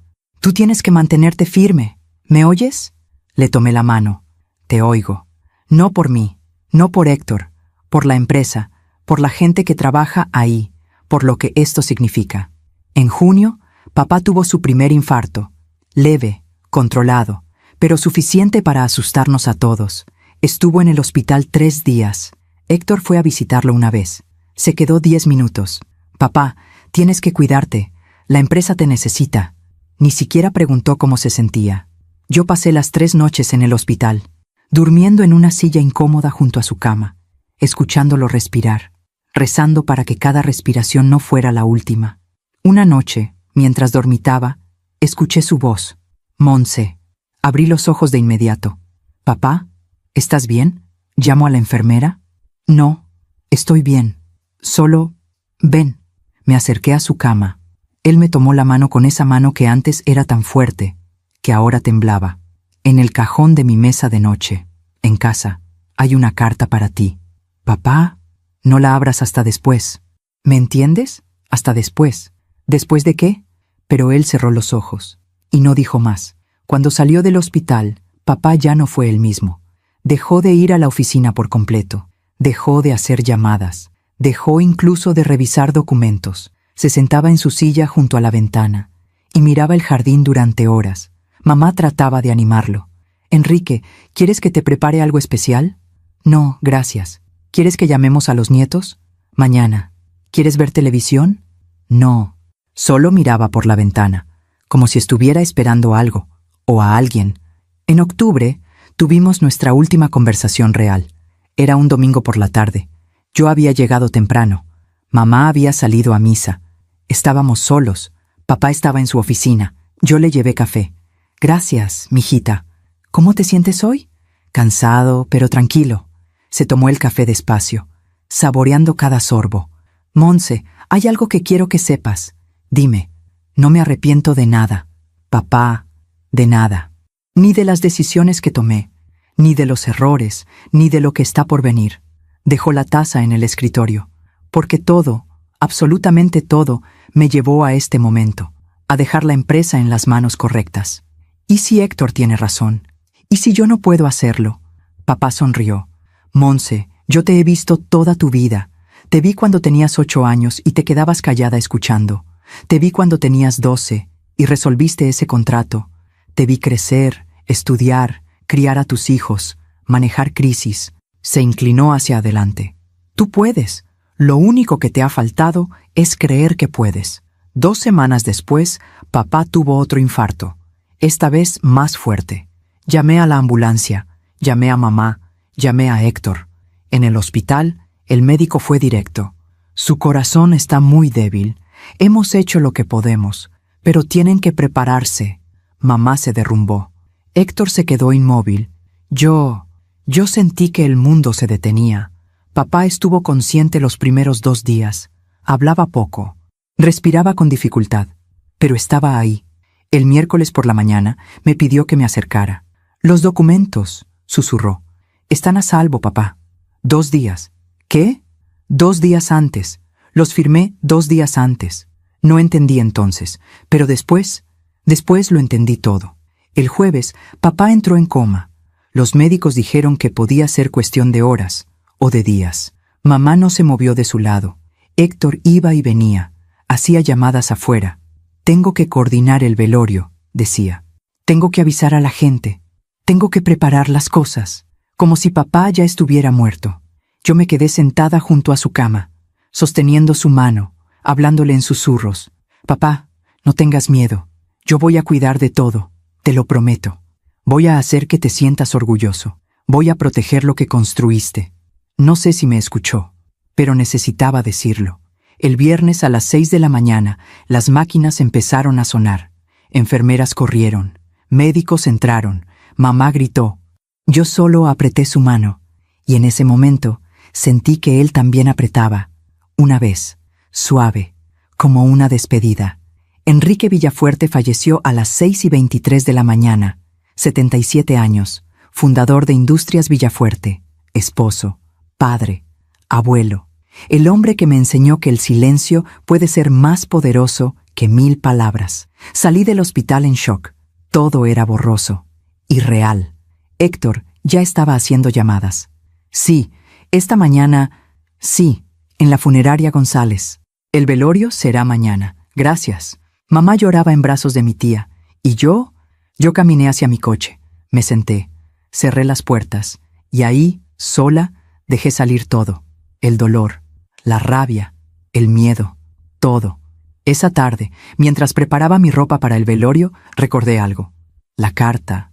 tienes que mantenerte firme. ¿Me oyes? Le tomé la mano. Te oigo. No por mí, no por Héctor, por la empresa, por la gente que trabaja ahí, por lo que esto significa. En junio, papá tuvo su primer infarto. Leve, controlado, pero suficiente para asustarnos a todos. Estuvo en el hospital 3 días. Héctor fue a visitarlo una vez. Se quedó 10 minutos. Papá, tienes que cuidarte. La empresa te necesita. Ni siquiera preguntó cómo se sentía. Yo pasé las 3 noches en el hospital, durmiendo en una silla incómoda junto a su cama, escuchándolo respirar, rezando para que cada respiración no fuera la última. Una noche, mientras dormitaba, escuché su voz. Monse. Abrí los ojos de inmediato. «Papá, ¿estás bien? ¿Llamo a la enfermera?» «No, estoy bien. Solo, ven». Me acerqué a su cama. Él me tomó la mano con esa mano que antes era tan fuerte, que ahora temblaba. «En el cajón de mi mesa de noche, en casa, hay una carta para ti. Papá, no la abras hasta después. ¿Me entiendes? Hasta después». «¿Después de qué?» Pero él cerró los ojos y no dijo más. Cuando salió del hospital, papá ya no fue el mismo. Dejó de ir a la oficina por completo. Dejó de hacer llamadas. Dejó incluso de revisar documentos. Se sentaba en su silla junto a la ventana y miraba el jardín durante horas. Mamá trataba de animarlo. «Enrique, ¿quieres que te prepare algo especial?» «No, gracias». «¿Quieres que llamemos a los nietos?» «Mañana». «¿Quieres ver televisión?» «No». Solo miraba por la ventana, como si estuviera esperando algo, o a alguien. En octubre, tuvimos nuestra última conversación real. Era un domingo por la tarde. Yo había llegado temprano. Mamá había salido a misa. Estábamos solos. Papá estaba en su oficina. Yo le llevé café. «Gracias, mijita. ¿Cómo te sientes hoy?» «Cansado, pero tranquilo». Se tomó el café despacio, saboreando cada sorbo. «Monse, hay algo que quiero que sepas. Dime, no me arrepiento de nada. Papá, de nada. Ni de las decisiones que tomé, ni de los errores, ni de lo que está por venir. Dejó la taza en el escritorio, porque todo, absolutamente todo, me llevó a este momento, a dejar la empresa en las manos correctas. ¿Y si Héctor tiene razón? ¿Y si yo no puedo hacerlo? Papá sonrió. Monse, yo te he visto toda tu vida. Te vi cuando tenías 8 años y te quedabas callada escuchando. Te vi cuando tenías 12 y resolviste ese contrato. Te vi crecer, estudiar, criar a tus hijos, manejar crisis. Se inclinó hacia adelante. Tú puedes. Lo único que te ha faltado es creer que puedes. 2 semanas después, papá tuvo otro infarto. Esta vez más fuerte. Llamé a la ambulancia, llamé a mamá, llamé a Héctor. En el hospital, el médico fue directo. Su corazón está muy débil. Hemos hecho lo que podemos, pero tienen que prepararse. Mamá se derrumbó. Héctor se quedó inmóvil. Yo sentí que el mundo se detenía. Papá estuvo consciente los primeros 2 días. Hablaba poco. Respiraba con dificultad, pero estaba ahí. El miércoles por la mañana me pidió que me acercara. Los documentos, susurró. Están a salvo, papá. 2 días. ¿Qué? 2 días antes. Los firmé 2 días antes. No entendí entonces, pero después lo entendí todo. El jueves, papá entró en coma. Los médicos dijeron que podía ser cuestión de horas o de días. Mamá no se movió de su lado. Héctor iba y venía. Hacía llamadas afuera. Tengo que coordinar el velorio, decía. Tengo que avisar a la gente. Tengo que preparar las cosas. Como si papá ya estuviera muerto. Yo me quedé sentada junto a su cama, sosteniendo su mano, hablándole en susurros. Papá, no tengas miedo. Yo voy a cuidar de todo. Te lo prometo. Voy a hacer que te sientas orgulloso. Voy a proteger lo que construiste. No sé si me escuchó, pero necesitaba decirlo. El viernes a las 6 de la mañana, las máquinas empezaron a sonar. Enfermeras corrieron. Médicos entraron. Mamá gritó. Yo solo apreté su mano, y en ese momento sentí que él también apretaba. Una vez, suave, como una despedida. Enrique Villafuerte falleció a las 6:23 de la mañana. 77 años, fundador de Industrias Villafuerte, esposo, padre, abuelo. El hombre que me enseñó que el silencio puede ser más poderoso que 1000 palabras. Salí del hospital en shock. Todo era borroso, irreal. Héctor ya estaba haciendo llamadas. Sí, esta mañana, sí, en la funeraria González. El velorio será mañana. Gracias. Mamá lloraba en brazos de mi tía, y yo caminé hacia mi coche. Me senté, cerré las puertas, y ahí, sola, dejé salir todo. El dolor, la rabia, el miedo, todo. Esa tarde, mientras preparaba mi ropa para el velorio, recordé algo. La carta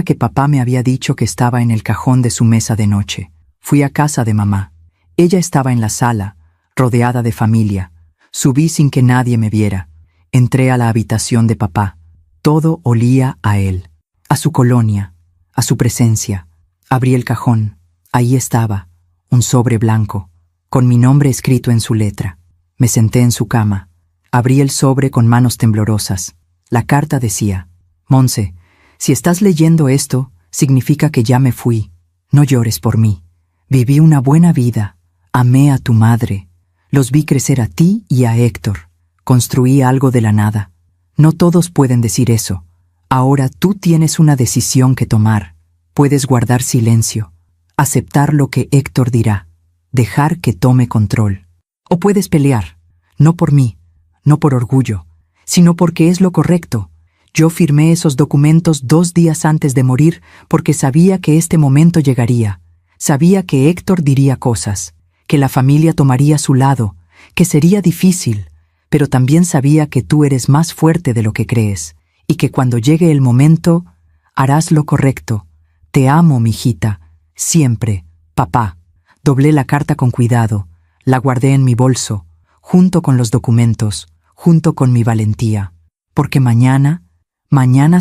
que papá me había dicho que estaba en el cajón de su mesa de noche. Fui a casa de mamá. Ella estaba en la sala, rodeada de familia. Subí sin que nadie me viera. Entré a la habitación de papá. Todo olía a él, a su colonia, a su presencia. Abrí el cajón. Ahí estaba, un sobre blanco, con mi nombre escrito en su letra. Me senté en su cama. Abrí el sobre con manos temblorosas. La carta decía: Monse, si estás leyendo esto, significa que ya me fui. No llores por mí. Viví una buena vida. Amé a tu madre. Los vi crecer a ti y a Héctor. Construí algo de la nada. No todos pueden decir eso. Ahora tú tienes una decisión que tomar. Puedes guardar silencio, aceptar lo que Héctor dirá, dejar que tome control. O puedes pelear, no por mí, no por orgullo, sino porque es lo correcto. Yo firmé esos documentos 2 días antes de morir porque sabía que este momento llegaría. Sabía que Héctor diría cosas, que la familia tomaría su lado, que sería difícil, pero también sabía que tú eres más fuerte de lo que crees y que cuando llegue el momento, harás lo correcto. Te amo, mijita, siempre, papá. Doblé la carta con cuidado, la guardé en mi bolso, junto con los documentos, junto con mi valentía, porque mañana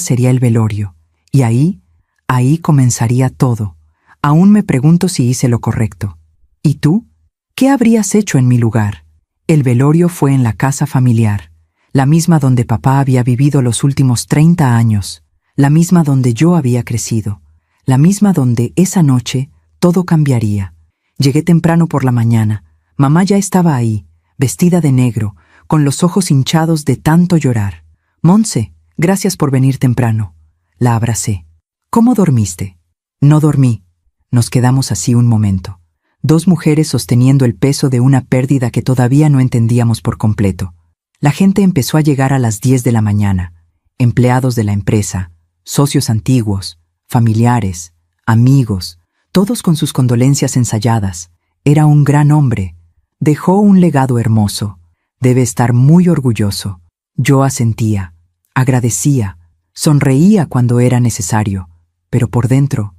sería el velorio, y ahí comenzaría todo. Aún me pregunto si hice lo correcto. ¿Y tú? ¿Qué habrías hecho en mi lugar? El velorio fue en la casa familiar, la misma donde papá había vivido los últimos 30 años, la misma donde yo había crecido, la misma donde esa noche todo cambiaría. Llegué temprano por la mañana. Mamá ya estaba ahí, vestida de negro, con los ojos hinchados de tanto llorar. Montse, gracias por venir temprano. La abracé. ¿Cómo dormiste? No dormí. Nos quedamos así un momento. Dos mujeres sosteniendo el peso de una pérdida que todavía no entendíamos por completo. La gente empezó a llegar a las 10 de la mañana. Empleados de la empresa, socios antiguos, familiares, amigos, todos con sus condolencias ensayadas. Era un gran hombre. Dejó un legado hermoso. Debe estar muy orgulloso. Yo asentía, agradecía, sonreía cuando era necesario, pero por dentro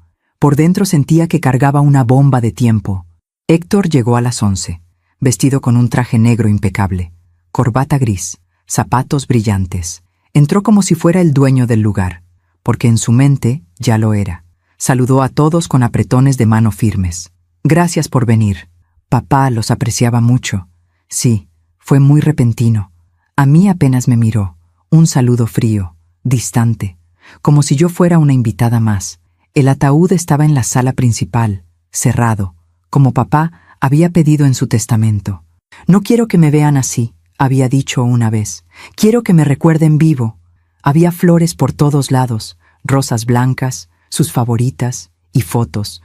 sentía que cargaba una bomba de tiempo. Héctor llegó a las 11, vestido con un traje negro impecable, corbata gris, zapatos brillantes. Entró como si fuera el dueño del lugar, porque en su mente ya lo era. Saludó a todos con apretones de mano firmes. Gracias por venir. Papá los apreciaba mucho. Sí, fue muy repentino. A mí apenas me miró. Un saludo frío, distante, como si yo fuera una invitada más. El ataúd estaba en la sala principal, cerrado, como papá había pedido en su testamento. No quiero que me vean así, había dicho una vez. Quiero que me recuerden vivo. Había flores por todos lados, rosas blancas, sus favoritas, y fotos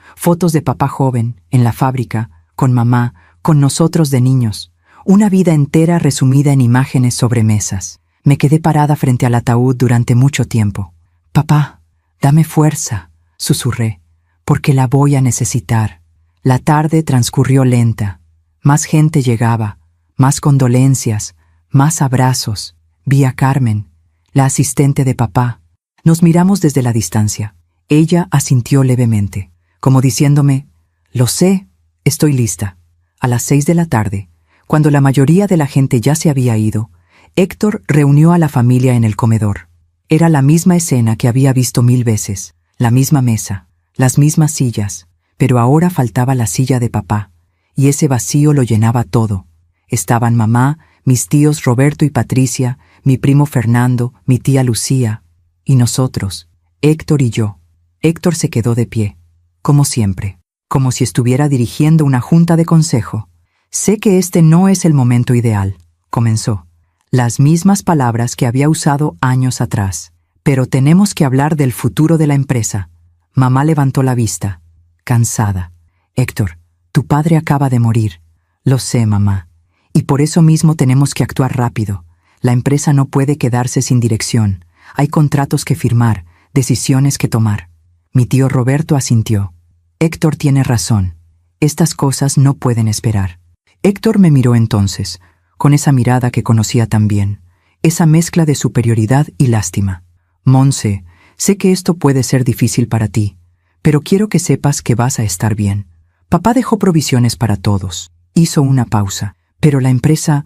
de papá joven, en la fábrica, con mamá, con nosotros de niños. Una vida entera resumida en imágenes sobre mesas. Me quedé parada frente al ataúd durante mucho tiempo. Papá, dame fuerza, susurré, porque la voy a necesitar. La tarde transcurrió lenta. Más gente llegaba, más condolencias, más abrazos. Vi a Carmen, la asistente de papá. Nos miramos desde la distancia. Ella asintió levemente, como diciéndome, lo sé, estoy lista. A las 6 de la tarde, cuando la mayoría de la gente ya se había ido, Héctor reunió a la familia en el comedor. Era la misma escena que había visto 1000 veces, la misma mesa, las mismas sillas, pero ahora faltaba la silla de papá, y ese vacío lo llenaba todo. Estaban mamá, mis tíos Roberto y Patricia, mi primo Fernando, mi tía Lucía, y nosotros, Héctor y yo. Héctor se quedó de pie, como siempre, como si estuviera dirigiendo una junta de consejo. Sé que este no es el momento ideal, comenzó. Las mismas palabras que había usado años atrás. Pero tenemos que hablar del futuro de la empresa. Mamá levantó la vista, cansada. Héctor, tu padre acaba de morir. Lo sé, mamá. Y por eso mismo tenemos que actuar rápido. La empresa no puede quedarse sin dirección. Hay contratos que firmar, decisiones que tomar. Mi tío Roberto asintió. Héctor tiene razón. Estas cosas no pueden esperar. Héctor me miró entonces, con esa mirada que conocía tan bien, esa mezcla de superioridad y lástima. Montse, sé que esto puede ser difícil para ti, pero quiero que sepas que vas a estar bien. Papá dejó provisiones para todos. Hizo una pausa, pero la empresa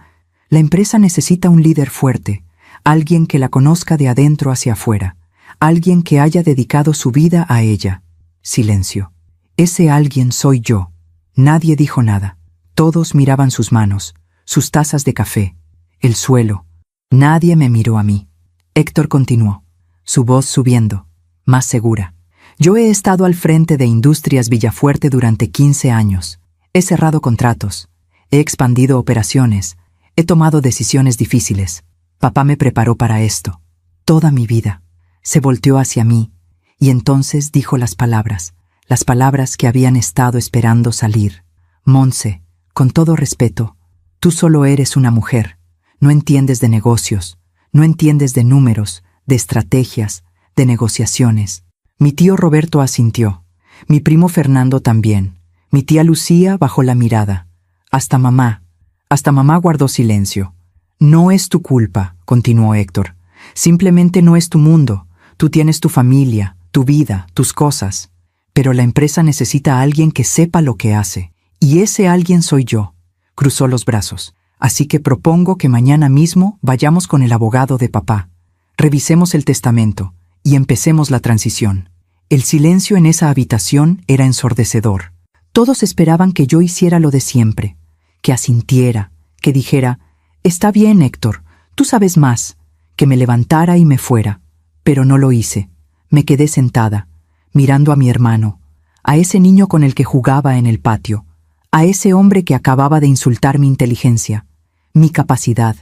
necesita un líder fuerte, alguien que la conozca de adentro hacia afuera, alguien que haya dedicado su vida a ella. Silencio. Ese alguien soy yo. Nadie dijo nada. Todos miraban sus manos, sus tazas de café, el suelo. Nadie me miró a mí. Héctor continuó, su voz subiendo, más segura. Yo he estado al frente de Industrias Villafuerte durante 15 años. He cerrado contratos, he expandido operaciones, he tomado decisiones difíciles. Papá me preparó para esto. Toda mi vida. Se volteó hacia mí, y entonces dijo las palabras que habían estado esperando salir. Montse, con todo respeto, tú solo eres una mujer. No entiendes de negocios, no entiendes de números, de estrategias, de negociaciones. Mi tío Roberto asintió, mi primo Fernando también, mi tía Lucía bajó la mirada. Hasta mamá guardó silencio. No es tu culpa, continuó Héctor. Simplemente no es tu mundo. Tú tienes tu familia, tu vida, tus cosas. Pero la empresa necesita a alguien que sepa lo que hace. Y ese alguien soy yo. Cruzó los brazos. Así que propongo que mañana mismo vayamos con el abogado de papá. Revisemos el testamento y empecemos la transición. El silencio en esa habitación era ensordecedor. Todos esperaban que yo hiciera lo de siempre, que asintiera, que dijera, «Está bien, Héctor, tú sabes más», que me levantara y me fuera. Pero no lo hice. Me quedé sentada, mirando a mi hermano, a ese niño con el que jugaba en el patio, a ese hombre que acababa de insultar mi inteligencia, mi capacidad,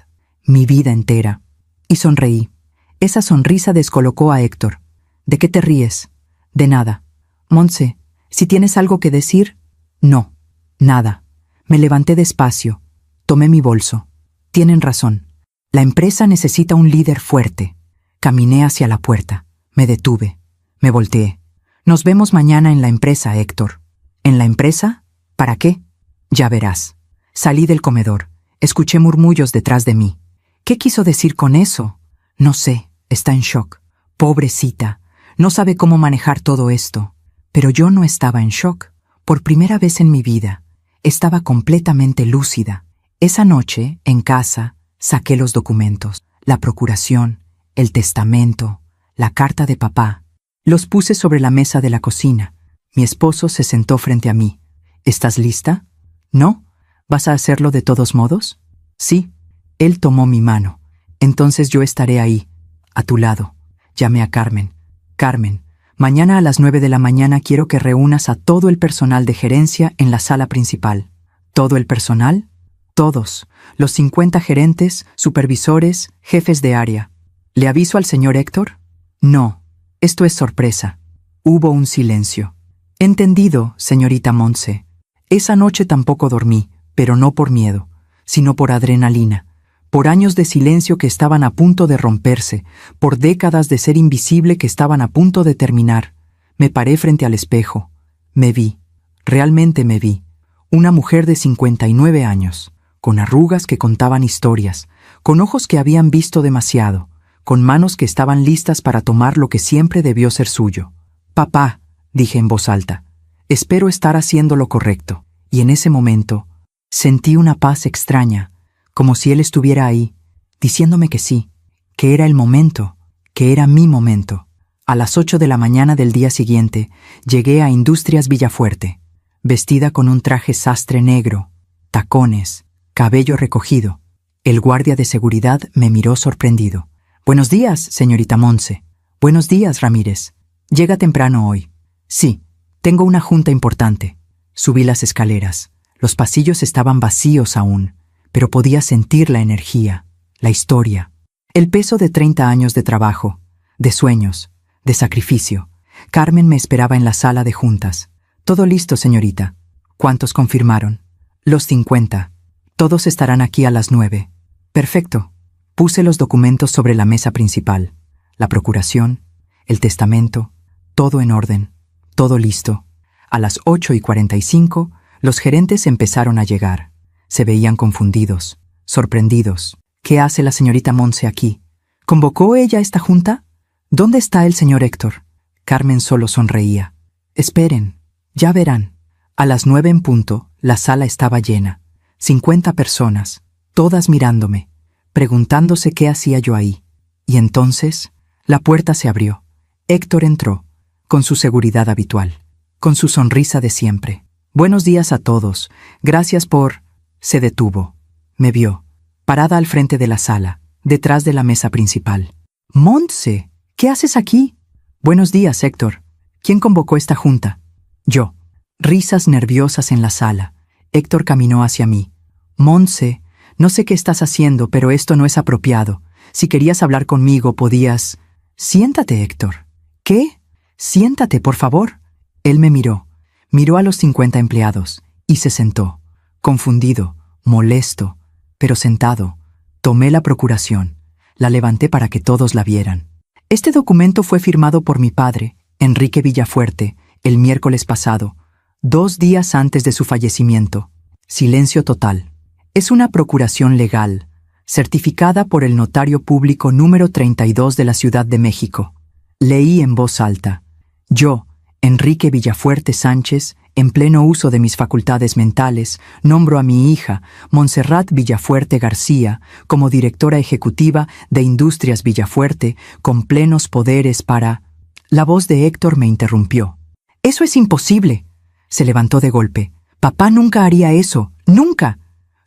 mi vida entera. Y sonreí. Esa sonrisa descolocó a Héctor. ¿De qué te ríes? De nada. Montse, si tienes algo que decir. No, nada. Me levanté despacio. Tomé mi bolso. Tienen razón. La empresa necesita un líder fuerte. Caminé hacia la puerta. Me detuve. Me volteé. Nos vemos mañana en la empresa, Héctor. ¿En la empresa? ¿Para qué? Ya verás. Salí del comedor. Escuché murmullos detrás de mí. ¿Qué quiso decir con eso? No sé. Está en shock. Pobrecita. No sabe cómo manejar todo esto. Pero yo no estaba en shock. Por primera vez en mi vida, estaba completamente lúcida. Esa noche, en casa, saqué los documentos, la procuración, el testamento, la carta de papá. Los puse sobre la mesa de la cocina. Mi esposo se sentó frente a mí. ¿Estás lista? ¿No? ¿Vas a hacerlo de todos modos? Sí. Él tomó mi mano. Entonces yo estaré ahí, a tu lado. Llamé a Carmen. Carmen, mañana a las 9 de la mañana quiero que reúnas a todo el personal de gerencia en la sala principal. ¿Todo el personal? Todos. Los 50 gerentes, supervisores, jefes de área. ¿Le aviso al señor Héctor? No. Esto es sorpresa. Hubo un silencio. Entendido, señorita Montse. Esa noche tampoco dormí, pero no por miedo, sino por adrenalina, por años de silencio que estaban a punto de romperse, por décadas de ser invisible que estaban a punto de terminar. Me paré frente al espejo. Me vi. Realmente me vi. Una mujer de 59 años, con arrugas que contaban historias, con ojos que habían visto demasiado, con manos que estaban listas para tomar lo que siempre debió ser suyo. Papá, dije en voz alta, espero estar haciendo lo correcto. Y en ese momento, sentí una paz extraña, como si él estuviera ahí, diciéndome que sí, que era el momento, que era mi momento. A las 8 de la mañana del día siguiente, llegué a Industrias Villafuerte, vestida con un traje sastre negro, tacones, cabello recogido. El guardia de seguridad me miró sorprendido. «Buenos días, señorita Montse». «Buenos días, Ramírez. ¿Llega temprano hoy?» «Sí, tengo una junta importante». Subí las escaleras. Los pasillos estaban vacíos aún, pero podía sentir la energía, la historia, el peso de 30 años de trabajo, de sueños, de sacrificio. Carmen me esperaba en la sala de juntas. «Todo listo, señorita». «¿Cuántos confirmaron?» «Los 50. Todos estarán aquí a las 9. «Perfecto». Puse los documentos sobre la mesa principal. La procuración, el testamento, todo en orden, todo listo. A las 8:45, los gerentes empezaron a llegar. Se veían confundidos, sorprendidos. ¿Qué hace la señorita Montse aquí? ¿Convocó ella esta junta? ¿Dónde está el señor Héctor? Carmen solo sonreía. Esperen, ya verán. A las 9 en punto, la sala estaba llena. 50 personas, todas mirándome, preguntándose qué hacía yo ahí. Y entonces, la puerta se abrió. Héctor entró, con su seguridad habitual, con su sonrisa de siempre. «Buenos días a todos. Gracias por...» Se detuvo. Me vio, parada al frente de la sala, detrás de la mesa principal. «Montse, ¿qué haces aquí?» «Buenos días, Héctor. ¿Quién convocó esta junta?» «Yo». Risas nerviosas en la sala. Héctor caminó hacia mí. «Montse, no sé qué estás haciendo, pero esto no es apropiado. Si querías hablar conmigo, podías...» «Siéntate, Héctor». «¿Qué? Siéntate, por favor». Él me miró. Miró a los 50 empleados y se sentó, confundido, molesto, pero sentado. Tomé la procuración. La levanté para que todos la vieran. Este documento fue firmado por mi padre, Enrique Villafuerte, el miércoles pasado, 2 días antes de su fallecimiento. Silencio total. Es una procuración legal, certificada por el notario público número 32 de la Ciudad de México. Leí en voz alta. Yo, Enrique Villafuerte Sánchez, en pleno uso de mis facultades mentales, nombro a mi hija, Montserrat Villafuerte García, como directora ejecutiva de Industrias Villafuerte, con plenos poderes para... La voz de Héctor me interrumpió. «¡Eso es imposible!» Se levantó de golpe. «Papá nunca haría eso. ¡Nunca!»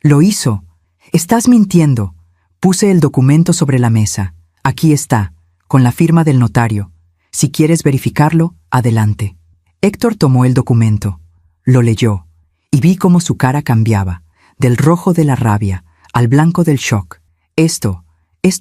«Lo hizo. Estás mintiendo». Puse el documento sobre la mesa. «Aquí está, con la firma del notario. Si quieres verificarlo, adelante». Héctor tomó el documento, lo leyó, y vi cómo su cara cambiaba, del rojo de la rabia al blanco del shock. Esto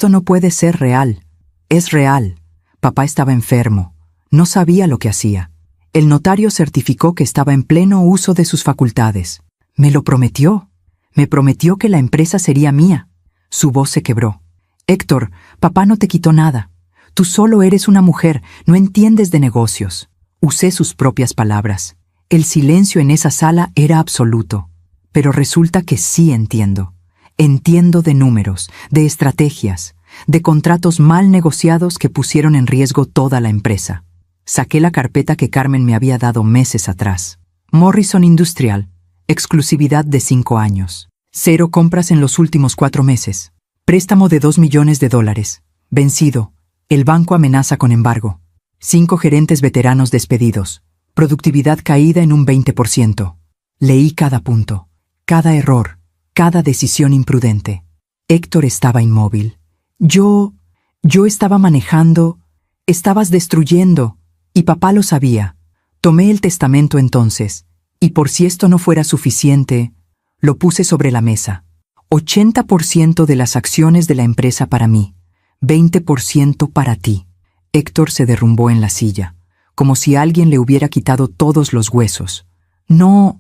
no puede ser real. Es real. Papá estaba enfermo. No sabía lo que hacía. El notario certificó que estaba en pleno uso de sus facultades. Me lo prometió. Me prometió que la empresa sería mía. Su voz se quebró. Héctor, papá no te quitó nada. Tú solo eres una mujer, no entiendes de negocios. Usé sus propias palabras. El silencio en esa sala era absoluto. Pero resulta que sí entiendo. Entiendo de números, de estrategias, de contratos mal negociados que pusieron en riesgo toda la empresa. Saqué la carpeta que Carmen me había dado meses atrás. Morrison Industrial, exclusividad de 5 años. 0 compras en los últimos 4 meses. Préstamo de $2 millones. Vencido. El banco amenaza con embargo. 5 gerentes veteranos despedidos. Productividad caída en un 20%. Leí cada punto, cada error, cada decisión imprudente. Héctor estaba inmóvil. Yo estaba manejando, estabas destruyendo, y papá lo sabía. Tomé el testamento entonces, y por si esto no fuera suficiente, lo puse sobre la mesa. 80% de las acciones de la empresa para mí, 20% para ti. Héctor se derrumbó en la silla, como si alguien le hubiera quitado todos los huesos. No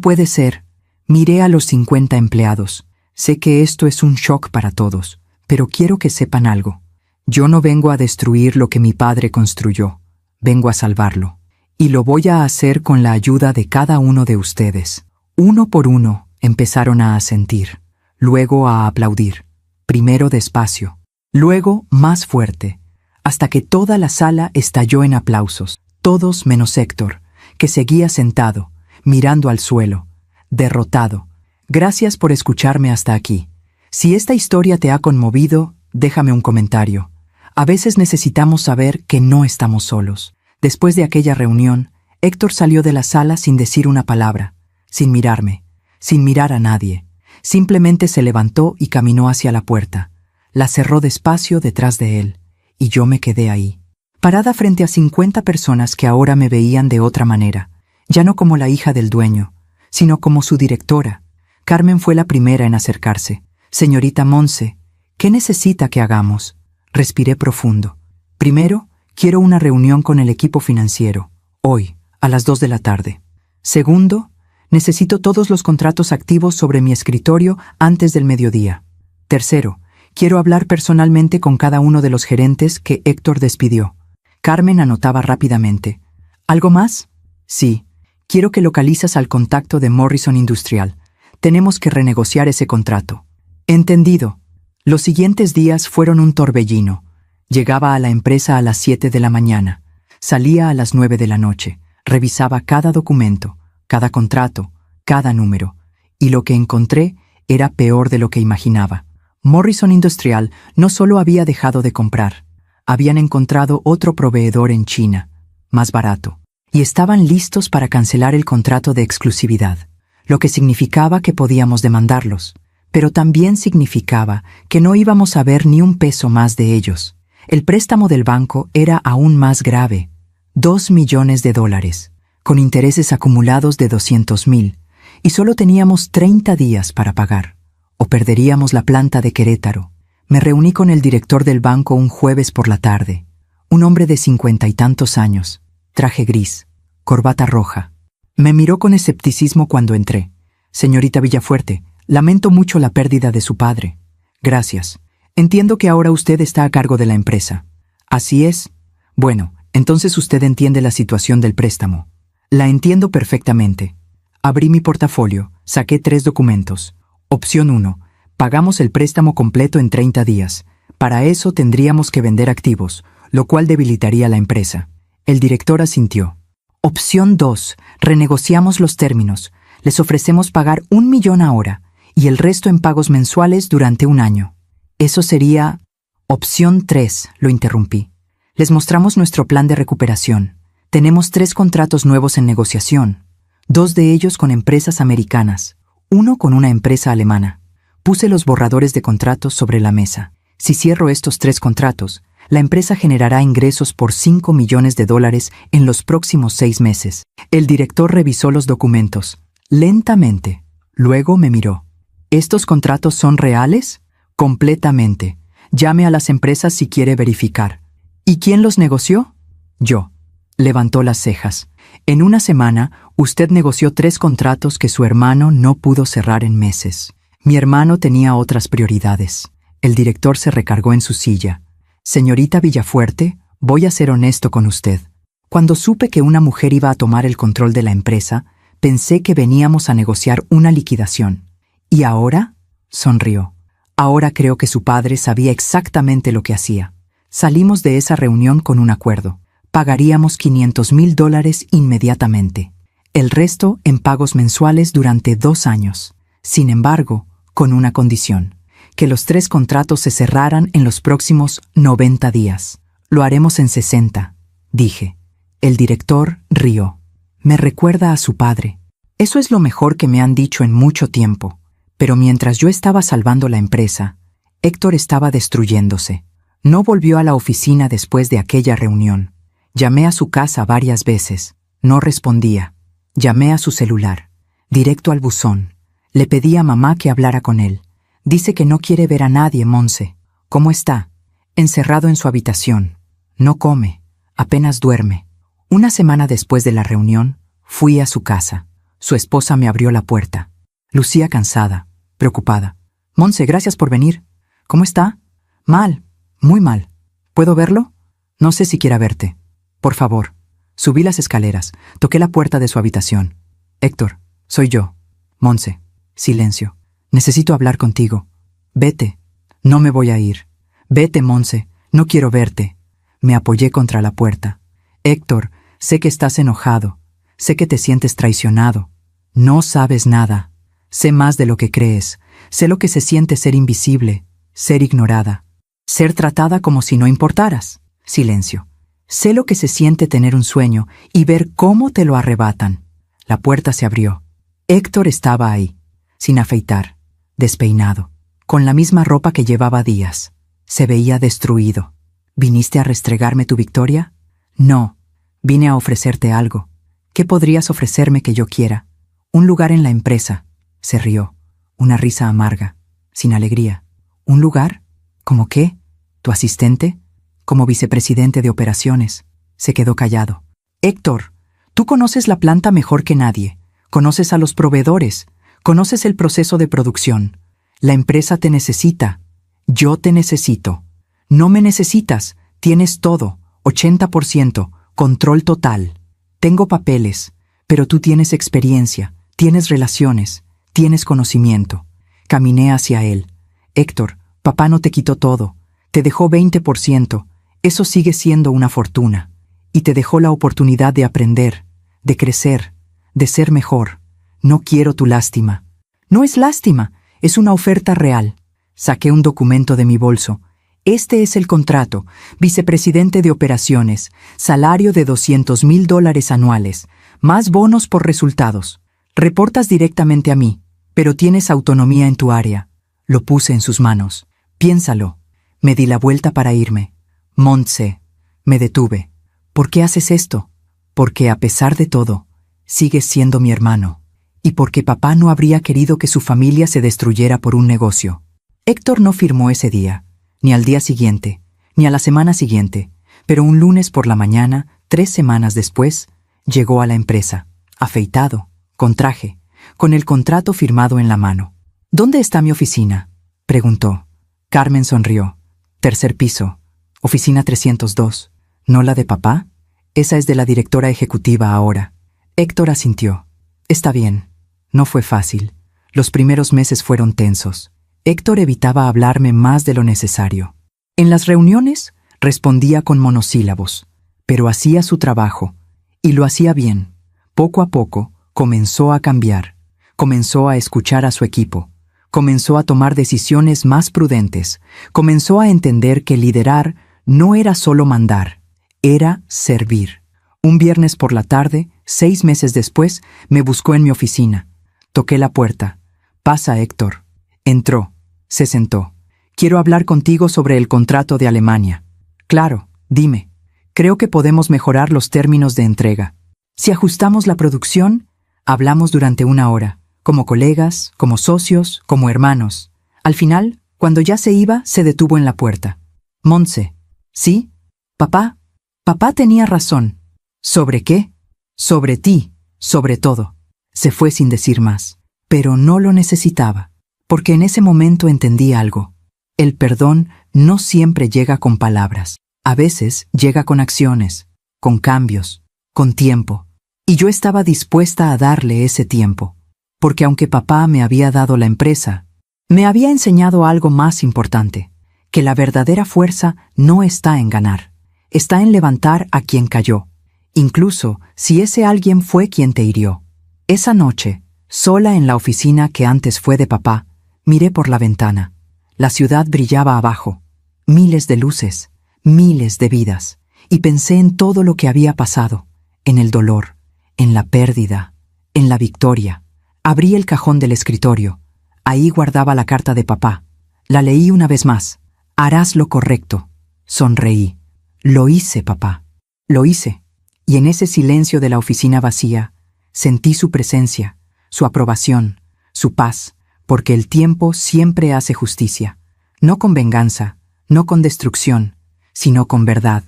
puede ser. Miré a los 50 empleados. Sé que esto es un shock para todos, pero quiero que sepan algo. Yo no vengo a destruir lo que mi padre construyó. Vengo a salvarlo. Y lo voy a hacer con la ayuda de cada uno de ustedes. Uno por uno empezaron a asentir, luego a aplaudir. Primero despacio, luego más fuerte, hasta que toda la sala estalló en aplausos. Todos menos Héctor, que seguía sentado, mirando al suelo, derrotado. Gracias por escucharme hasta aquí. Si esta historia te ha conmovido, déjame un comentario. A veces necesitamos saber que no estamos solos. Después de aquella reunión, Héctor salió de la sala sin decir una palabra, sin mirarme, sin mirar a nadie. Simplemente se levantó y caminó hacia la puerta. La cerró despacio detrás de él, y yo me quedé ahí, parada frente a 50 personas que ahora me veían de otra manera, ya no como la hija del dueño, sino como su directora. Carmen fue la primera en acercarse. Señorita Monse, ¿qué necesita que hagamos? Respiré profundo. Primero, quiero una reunión con el equipo financiero, hoy, a las 2 de la tarde. Segundo, necesito todos los contratos activos sobre mi escritorio antes del mediodía. Tercero, quiero hablar personalmente con cada uno de los gerentes que Héctor despidió. Carmen anotaba rápidamente. ¿Algo más? Sí. Quiero que localizas al contacto de Morrison Industrial. Tenemos que renegociar ese contrato. Entendido. Los siguientes días fueron un torbellino. Llegaba a la empresa a las 7 de la mañana. Salía a las 9 de la noche. Revisaba cada documento, cada contrato, cada número. Y lo que encontré era peor de lo que imaginaba. Morrison Industrial no solo había dejado de comprar. Habían encontrado otro proveedor en China, más barato. Y estaban listos para cancelar el contrato de exclusividad, lo que significaba que podíamos demandarlos, pero también significaba que no íbamos a ver ni un peso más de ellos. El préstamo del banco era aún más grave, $2 millones, con intereses acumulados de 200,000, y solo teníamos 30 días para pagar, o perderíamos la planta de Querétaro. Me reuní con el director del banco un jueves por la tarde, un hombre de 50 y tantos años, traje gris, corbata roja. Me miró con escepticismo cuando entré. Señorita Villafuerte, lamento mucho la pérdida de su padre. Gracias. Entiendo que ahora usted está a cargo de la empresa. ¿Así es? Bueno, entonces usted entiende la situación del préstamo. La entiendo perfectamente. Abrí mi portafolio, saqué 3 documentos. Opción 1. Pagamos el préstamo completo en 30 días. Para eso tendríamos que vender activos, lo cual debilitaría la empresa. El director asintió. Opción 2. Renegociamos los términos. Les ofrecemos pagar 1 millón ahora y el resto en pagos mensuales durante 1 año. Eso sería... Opción 3, lo interrumpí. Les mostramos nuestro plan de recuperación. Tenemos 3 contratos nuevos en negociación, 2 de ellos con empresas americanas, 1 con una empresa alemana. Puse los borradores de contratos sobre la mesa. Si cierro estos 3 contratos, la empresa generará ingresos por $5 millones en los próximos 6 meses. El director revisó los documentos. lentamente. Luego me miró. ¿Estos contratos son reales? Completamente. Llame a las empresas si quiere verificar. ¿Y quién los negoció? Yo. Levantó las cejas. En una semana, usted negoció 3 contratos que su hermano no pudo cerrar en meses. Mi hermano tenía otras prioridades. El director se recargó en su silla. Señorita Villafuerte, voy a ser honesto con usted. Cuando supe que una mujer iba a tomar el control de la empresa, pensé que veníamos a negociar una liquidación. ¿Y ahora? Sonrió. Ahora creo que su padre sabía exactamente lo que hacía. Salimos de esa reunión con un acuerdo. Pagaríamos $500,000 inmediatamente. El resto en pagos mensuales durante 2 años. Sin embargo, con una condición: que los 3 contratos se cerraran en los próximos 90 días. Lo haremos en 60, dije. El director rió. Me recuerda a su padre. Eso es lo mejor que me han dicho en mucho tiempo. Pero mientras yo estaba salvando la empresa, Héctor estaba destruyéndose. No volvió a la oficina después de aquella reunión. Llamé a su casa varias veces. No respondía. Llamé a su celular. Directo al buzón. Le pedí a mamá que hablara con él. Dice que no quiere ver a nadie, Monse. ¿Cómo está? Encerrado en su habitación. No come. Apenas duerme. Una semana después de la reunión, fui a su casa. Su esposa me abrió la puerta. Lucía cansada, preocupada. Monse, gracias por venir. ¿Cómo está? Mal, muy mal. ¿Puedo verlo? No sé si quiera verte. Por favor. Subí las escaleras, toqué la puerta de su habitación. Héctor, soy yo. Monse, silencio. Necesito hablar contigo. Vete. No me voy a ir. Vete, Monse. No quiero verte. Me apoyé contra la puerta. Héctor, sé que estás enojado. Sé que te sientes traicionado. No sabes nada. Sé más de lo que crees. Sé lo que se siente ser invisible, ser ignorada, ser tratada como si no importaras. Silencio. Sé lo que se siente tener un sueño y ver cómo te lo arrebatan. La puerta se abrió. Héctor estaba ahí, sin afeitar, despeinado, con la misma ropa que llevaba días. Se veía destruido. ¿Viniste a restregarme tu victoria? No. Vine a ofrecerte algo. ¿Qué podrías ofrecerme que yo quiera? Un lugar en la empresa. Se rió. Una risa amarga, sin alegría. ¿Un lugar? ¿Cómo qué? ¿Tu asistente? Como vicepresidente de operaciones. Se quedó callado. Héctor, tú conoces la planta mejor que nadie. Conoces a los proveedores. Conoces el proceso de producción. La empresa te necesita. Yo te necesito. No me necesitas. Tienes todo. 80%. Control total. Tengo papeles. Pero tú tienes experiencia. Tienes relaciones. Tienes conocimiento. Caminé hacia él. Héctor, papá no te quitó todo. Te dejó 20%. Eso sigue siendo una fortuna. Y te dejó la oportunidad de aprender, de crecer, de ser mejor. No quiero tu lástima. No es lástima, es una oferta real. Saqué un documento de mi bolso. Este es el contrato. Vicepresidente de operaciones. Salario de $200,000 anuales. Más bonos por resultados. Reportas directamente a mí, pero tienes autonomía en tu área. Lo puse en sus manos. Piénsalo. Me di la vuelta para irme. Montse. Me detuve. ¿Por qué haces esto? Porque a pesar de todo, sigues siendo mi hermano. Y porque papá no habría querido que su familia se destruyera por un negocio. Héctor no firmó ese día, ni al día siguiente, ni a la semana siguiente, pero un lunes por la mañana, 3 semanas después, llegó a la empresa, afeitado, con traje, con el contrato firmado en la mano. ¿Dónde está mi oficina?, preguntó. Carmen sonrió. 3er piso, oficina 302. ¿No la de papá? Esa es de la directora ejecutiva ahora. Héctor asintió. Está bien. No fue fácil. Los primeros meses fueron tensos. Héctor evitaba hablarme más de lo necesario. En las reuniones respondía con monosílabos, pero hacía su trabajo, y lo hacía bien. Poco a poco comenzó a cambiar. Comenzó a escuchar a su equipo. Comenzó a tomar decisiones más prudentes. Comenzó a entender que liderar no era solo mandar, era servir. Un viernes por la tarde, 6 meses después, me buscó en mi oficina. Toqué la puerta. «Pasa, Héctor». Entró. Se sentó. «Quiero hablar contigo sobre el contrato de Alemania». «Claro, dime. Creo que podemos mejorar los términos de entrega. Si ajustamos la producción, Hablamos durante 1 hora, como colegas, como socios, como hermanos. Al final, cuando ya se iba, se detuvo en la puerta. Montse. ¿Sí? Papá. Papá tenía razón. ¿Sobre qué? Sobre ti, sobre todo. Se fue sin decir más, pero no lo necesitaba, porque en ese momento entendí algo. El perdón no siempre llega con palabras. A veces llega con acciones, con cambios, con tiempo. Y yo estaba dispuesta a darle ese tiempo, porque aunque papá me había dado la empresa, me había enseñado algo más importante, que la verdadera fuerza no está en ganar, está en levantar a quien cayó, incluso si ese alguien fue quien te hirió. Esa noche, sola en la oficina que antes fue de papá, miré por la ventana. La ciudad brillaba abajo, miles de luces, miles de vidas, y pensé en todo lo que había pasado, en el dolor, en la pérdida, en la victoria. Abrí el cajón del escritorio. Ahí guardaba la carta de papá. La leí una vez más. Harás lo correcto. Sonreí. Lo hice, papá. Lo hice. Y en ese silencio de la oficina vacía, sentí su presencia, su aprobación, su paz, porque el tiempo siempre hace justicia. No con venganza, no con destrucción, sino con verdad.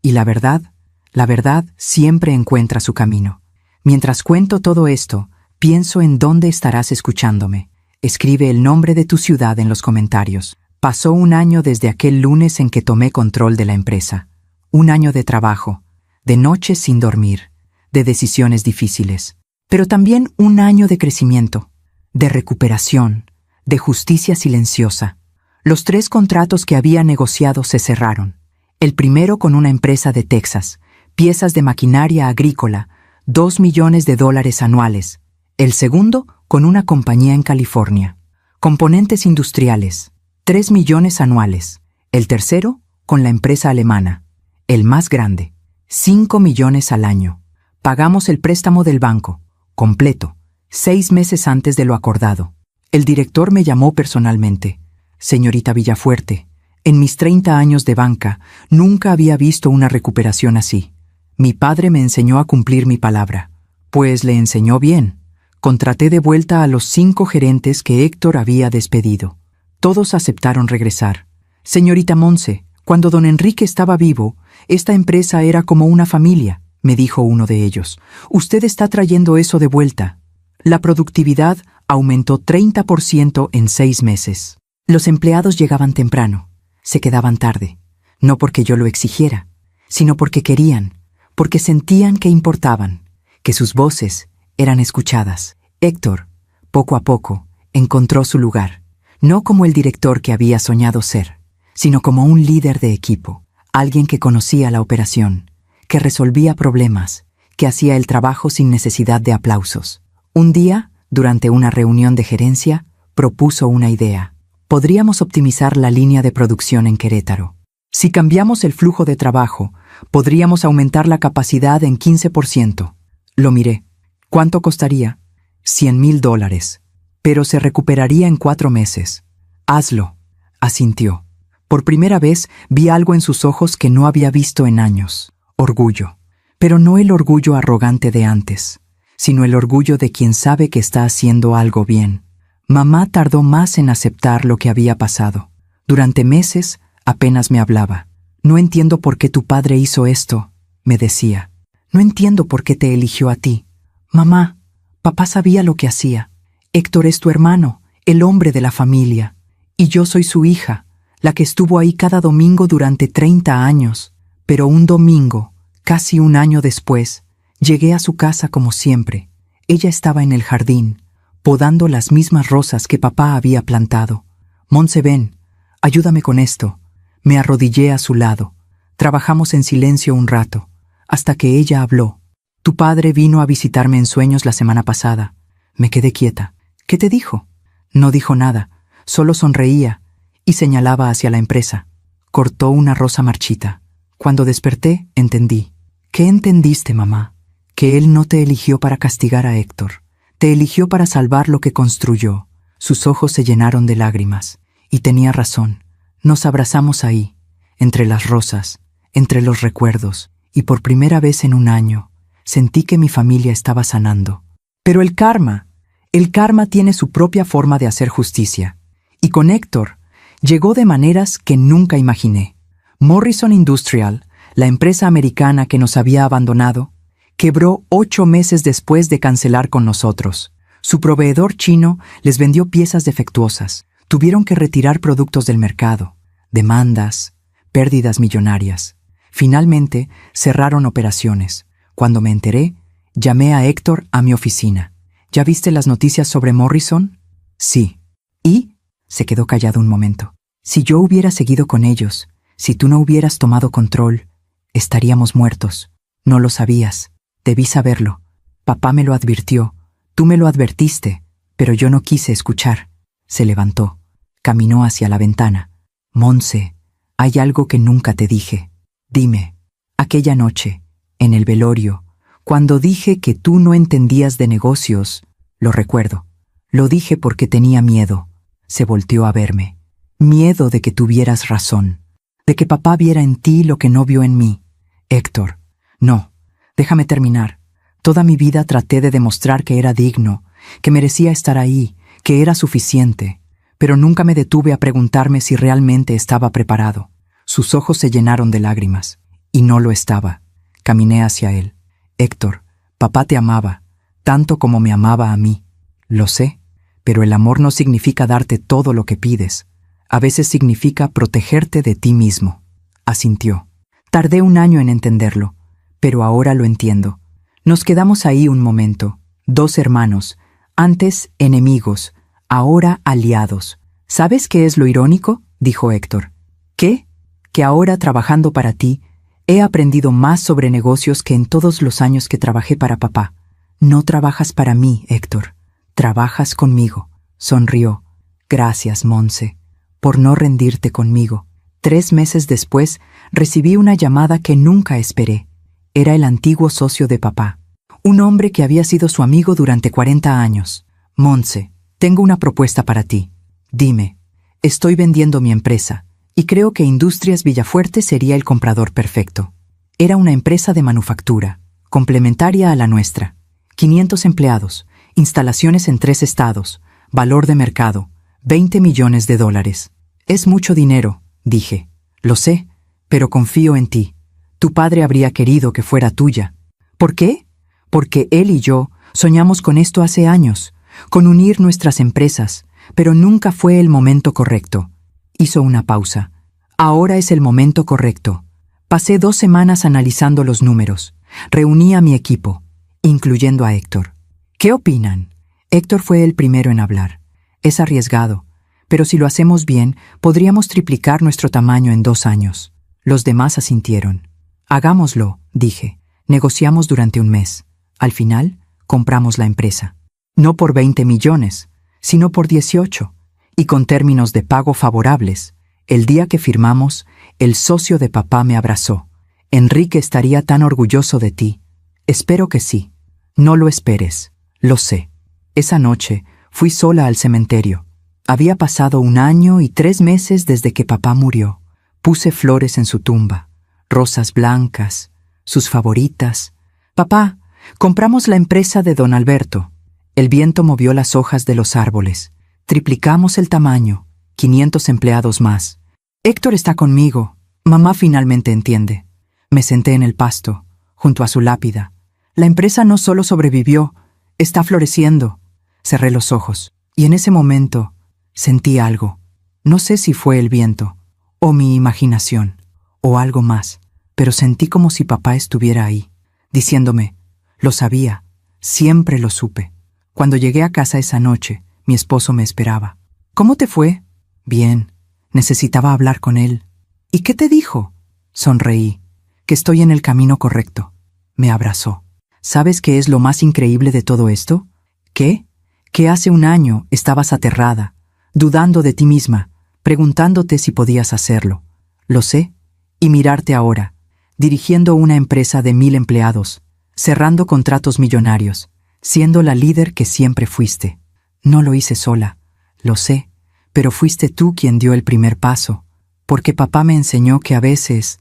Y la verdad siempre encuentra su camino. Mientras cuento todo esto, pienso en dónde estarás escuchándome. Escribe el nombre de tu ciudad en los comentarios. Pasó 1 año desde aquel lunes en que tomé control de la empresa. 1 año de trabajo, de noches sin dormir, de decisiones difíciles, pero también 1 año de crecimiento, de recuperación, de justicia silenciosa. Los 3 contratos que había negociado se cerraron. El primero con una empresa de Texas, piezas de maquinaria agrícola, $2 millones anuales. El segundo con una compañía en California, componentes industriales, 3 millones anuales. El tercero con la empresa alemana, el más grande, 5 millones al año. Pagamos el préstamo del banco, completo, 6 meses antes de lo acordado. El director me llamó personalmente. Señorita Villafuerte, en mis 30 años de banca, nunca había visto una recuperación así. Mi padre me enseñó a cumplir mi palabra. Pues le enseñó bien. Contraté de vuelta a los 5 gerentes que Héctor había despedido. Todos aceptaron regresar. Señorita Montse, cuando don Enrique estaba vivo, esta empresa era como una familia, me dijo uno de ellos. Usted está trayendo eso de vuelta. La productividad aumentó 30% en 6 meses. Los empleados llegaban temprano, se quedaban tarde, no porque yo lo exigiera, sino porque querían, porque sentían que importaban, que sus voces eran escuchadas. Héctor, poco a poco, encontró su lugar, no como el director que había soñado ser, sino como un líder de equipo, alguien que conocía la operación, que resolvía problemas, que hacía el trabajo sin necesidad de aplausos. Un día, durante una reunión de gerencia, propuso una idea. Podríamos optimizar la línea de producción en Querétaro. Si cambiamos el flujo de trabajo, podríamos aumentar la capacidad en 15%. Lo miré. ¿Cuánto costaría? $100,000. Pero se recuperaría en 4 meses. Hazlo, asintió. Por primera vez vi algo en sus ojos que no había visto en años. Orgullo. Pero no el orgullo arrogante de antes, sino el orgullo de quien sabe que está haciendo algo bien. Mamá tardó más en aceptar lo que había pasado. Durante meses apenas me hablaba. No entiendo por qué tu padre hizo esto, me decía. No entiendo por qué te eligió a ti. Mamá, papá sabía lo que hacía. Héctor es tu hermano, el hombre de la familia. Y yo soy su hija, la que estuvo ahí cada domingo durante 30 años. Pero un domingo, casi 1 año después, llegué a su casa como siempre. Ella estaba en el jardín, podando las mismas rosas que papá había plantado. Montse, ven, ayúdame con esto. Me arrodillé a su lado. Trabajamos en silencio un rato, hasta que ella habló. Tu padre vino a visitarme en sueños la semana pasada. Me quedé quieta. ¿Qué te dijo? No dijo nada, solo sonreía y señalaba hacia la empresa. Cortó una rosa marchita. Cuando desperté, entendí. ¿Qué entendiste, mamá? Que él no te eligió para castigar a Héctor. Te eligió para salvar lo que construyó. Sus ojos se llenaron de lágrimas. Y tenía razón. Nos abrazamos ahí, entre las rosas, entre los recuerdos, y por primera vez en 1 año, sentí que mi familia estaba sanando. Pero el karma tiene su propia forma de hacer justicia. Y con Héctor, llegó de maneras que nunca imaginé. Morrison Industrial, la empresa americana que nos había abandonado, quebró 8 meses después de cancelar con nosotros. Su proveedor chino les vendió piezas defectuosas. Tuvieron que retirar productos del mercado. Demandas, pérdidas millonarias. Finalmente, cerraron operaciones. Cuando me enteré, llamé a Héctor a mi oficina. ¿Ya viste las noticias sobre Morrison? Sí. ¿Y? Se quedó callado un momento. Si yo hubiera seguido con ellos, si tú no hubieras tomado control, estaríamos muertos. No lo sabías. Debí saberlo. Papá me lo advirtió. Tú me lo advertiste, pero yo no quise escuchar. Se levantó. Caminó hacia la ventana. Monse, hay algo que nunca te dije. Dime, aquella noche, en el velorio, cuando dije que tú no entendías de negocios, lo recuerdo. Lo dije porque tenía miedo. Se volteó a verme. Miedo de que tuvieras razón. De que papá viera en ti lo que no vio en mí. Héctor, no, déjame terminar. Toda mi vida traté de demostrar que era digno, que merecía estar ahí, que era suficiente, pero nunca me detuve a preguntarme si realmente estaba preparado. Sus ojos se llenaron de lágrimas, y no lo estaba. Caminé hacia él. Héctor, papá te amaba, tanto como me amaba a mí. Lo sé, pero el amor no significa darte todo lo que pides. A veces significa protegerte de ti mismo. Asintió. Tardé 1 año en entenderlo, pero ahora lo entiendo. Nos quedamos ahí un momento, 2 hermanos, antes enemigos, ahora aliados. ¿Sabes qué es lo irónico?, dijo Héctor. ¿Qué? Que ahora, trabajando para ti, he aprendido más sobre negocios que en todos los años que trabajé para papá. No trabajas para mí, Héctor. Trabajas conmigo. Sonrió. Gracias, Monse, por no rendirte conmigo. 3 meses después, recibí una llamada que nunca esperé. Era el antiguo socio de papá. Un hombre que había sido su amigo durante 40 años. Monse, tengo una propuesta para ti. Dime, estoy vendiendo mi empresa, y creo que Industrias Villafuerte sería el comprador perfecto. Era una empresa de manufactura, complementaria a la nuestra. 500 empleados, instalaciones en 3 estados, valor de mercado, $20 millones. Es mucho dinero, dije. Lo sé, pero confío en ti. Tu padre habría querido que fuera tuya. ¿Por qué? Porque él y yo soñamos con esto hace años, con unir nuestras empresas, pero nunca fue el momento correcto. Hizo una pausa. Ahora es el momento correcto. Pasé 2 semanas analizando los números. Reuní a mi equipo, incluyendo a Héctor. ¿Qué opinan? Héctor fue el primero en hablar. Es arriesgado, pero si lo hacemos bien, podríamos triplicar nuestro tamaño en 2 años. Los demás asintieron. Hagámoslo, dije. Negociamos durante 1 mes. Al final, compramos la empresa. No por 20 millones, sino por 18, y con términos de pago favorables. El día que firmamos, el socio de papá me abrazó. Enrique estaría tan orgulloso de ti. Espero que sí. No lo esperes. Lo sé. Esa noche fui sola al cementerio. Había pasado 1 año y 3 meses desde que papá murió. Puse flores en su tumba, rosas blancas, sus favoritas. Papá, compramos la empresa de don Alberto. El viento movió las hojas de los árboles. Triplicamos el tamaño, 500 empleados más. Héctor está conmigo. Mamá finalmente entiende. Me senté en el pasto, junto a su lápida. La empresa no solo sobrevivió, está floreciendo. Cerré los ojos, y en ese momento sentí algo. No sé si fue el viento, o mi imaginación, o algo más, pero sentí como si papá estuviera ahí, diciéndome, lo sabía, siempre lo supe. Cuando llegué a casa esa noche, mi esposo me esperaba. ¿Cómo te fue? Bien, necesitaba hablar con él. ¿Y qué te dijo? Sonreí, que estoy en el camino correcto. Me abrazó. ¿Sabes qué es lo más increíble de todo esto? ¿Qué? Que hace 1 año estabas aterrada, dudando de ti misma, preguntándote si podías hacerlo. Lo sé. Y mirarte ahora, dirigiendo una empresa de 1000 empleados, cerrando contratos millonarios, siendo la líder que siempre fuiste. No lo hice sola, lo sé, pero fuiste tú quien dio el primer paso, porque papá me enseñó que a veces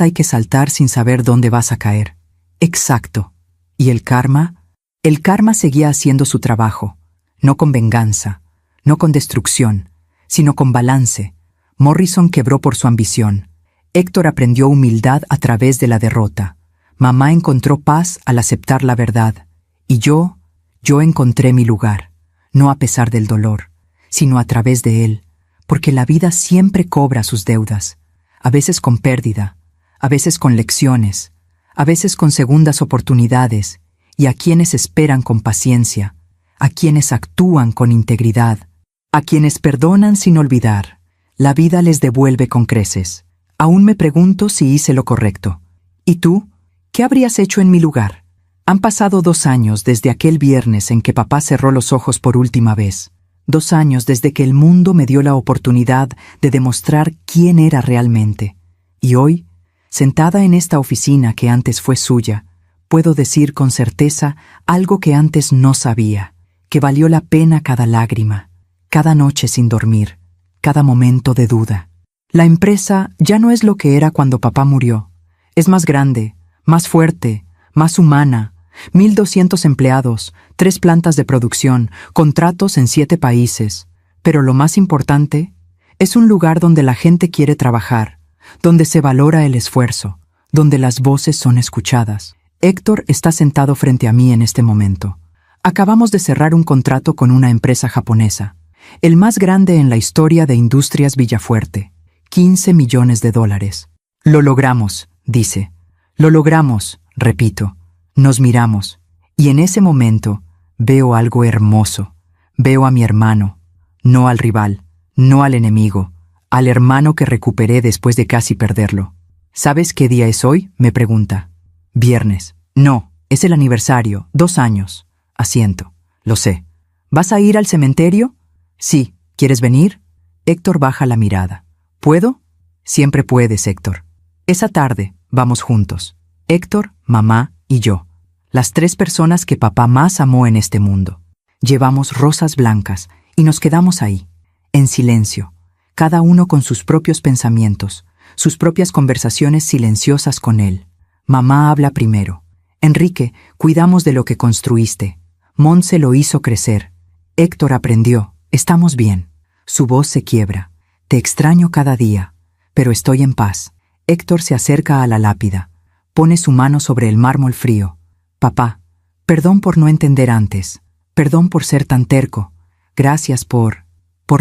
hay que saltar sin saber dónde vas a caer. Exacto. ¿Y el karma? El karma seguía haciendo su trabajo, no con venganza, no con destrucción, sino con balance. Morrison quebró por su ambición. Héctor aprendió humildad a través de la derrota. Mamá encontró paz al aceptar la verdad. Y yo encontré mi lugar, no a pesar del dolor, sino a través de él, porque la vida siempre cobra sus deudas, a veces con pérdida, a veces con lecciones, a veces con segundas oportunidades, y a quienes esperan con paciencia, a quienes actúan con integridad, a quienes perdonan sin olvidar, la vida les devuelve con creces. Aún me pregunto si hice lo correcto. ¿Y tú? ¿Qué habrías hecho en mi lugar? Han pasado 2 años desde aquel viernes en que papá cerró los ojos por última vez. 2 años desde que el mundo me dio la oportunidad de demostrar quién era realmente. Y hoy, sentada en esta oficina que antes fue suya, puedo decir con certeza algo que antes no sabía, que valió la pena cada lágrima, cada noche sin dormir, cada momento de duda. La empresa ya no es lo que era cuando papá murió. Es más grande, más fuerte, más humana. 1,200 empleados, 3 plantas de producción, contratos en 7 países. Pero lo más importante, es un lugar donde la gente quiere trabajar, donde se valora el esfuerzo, donde las voces son escuchadas. Héctor está sentado frente a mí en este momento. Acabamos de cerrar un contrato con una empresa japonesa, el más grande en la historia de Industrias Villafuerte. $15 millones. Lo logramos, dice. Lo logramos, repito. Nos miramos, y en ese momento veo algo hermoso. Veo a mi hermano, no al rival, no al enemigo, al hermano que recuperé después de casi perderlo. ¿Sabes qué día es hoy?, me pregunta. Viernes. No, es el aniversario, 2 años. Asiento. Lo sé. ¿Vas a ir al cementerio? Sí. ¿Quieres venir? Héctor baja la mirada. ¿Puedo? Siempre puedes, Héctor. Esa tarde vamos juntos. Héctor, mamá y yo. Las 3 personas que papá más amó en este mundo. Llevamos rosas blancas y nos quedamos ahí, en silencio, cada uno con sus propios pensamientos, sus propias conversaciones silenciosas con él. Mamá habla primero. Enrique, cuidamos de lo que construiste. Montse lo hizo crecer. Héctor aprendió. Estamos bien. Su voz se quiebra. Te extraño cada día, pero estoy en paz. Héctor se acerca a la lápida. Pone su mano sobre el mármol frío. Papá, perdón por no entender antes. Perdón por ser tan terco. Gracias por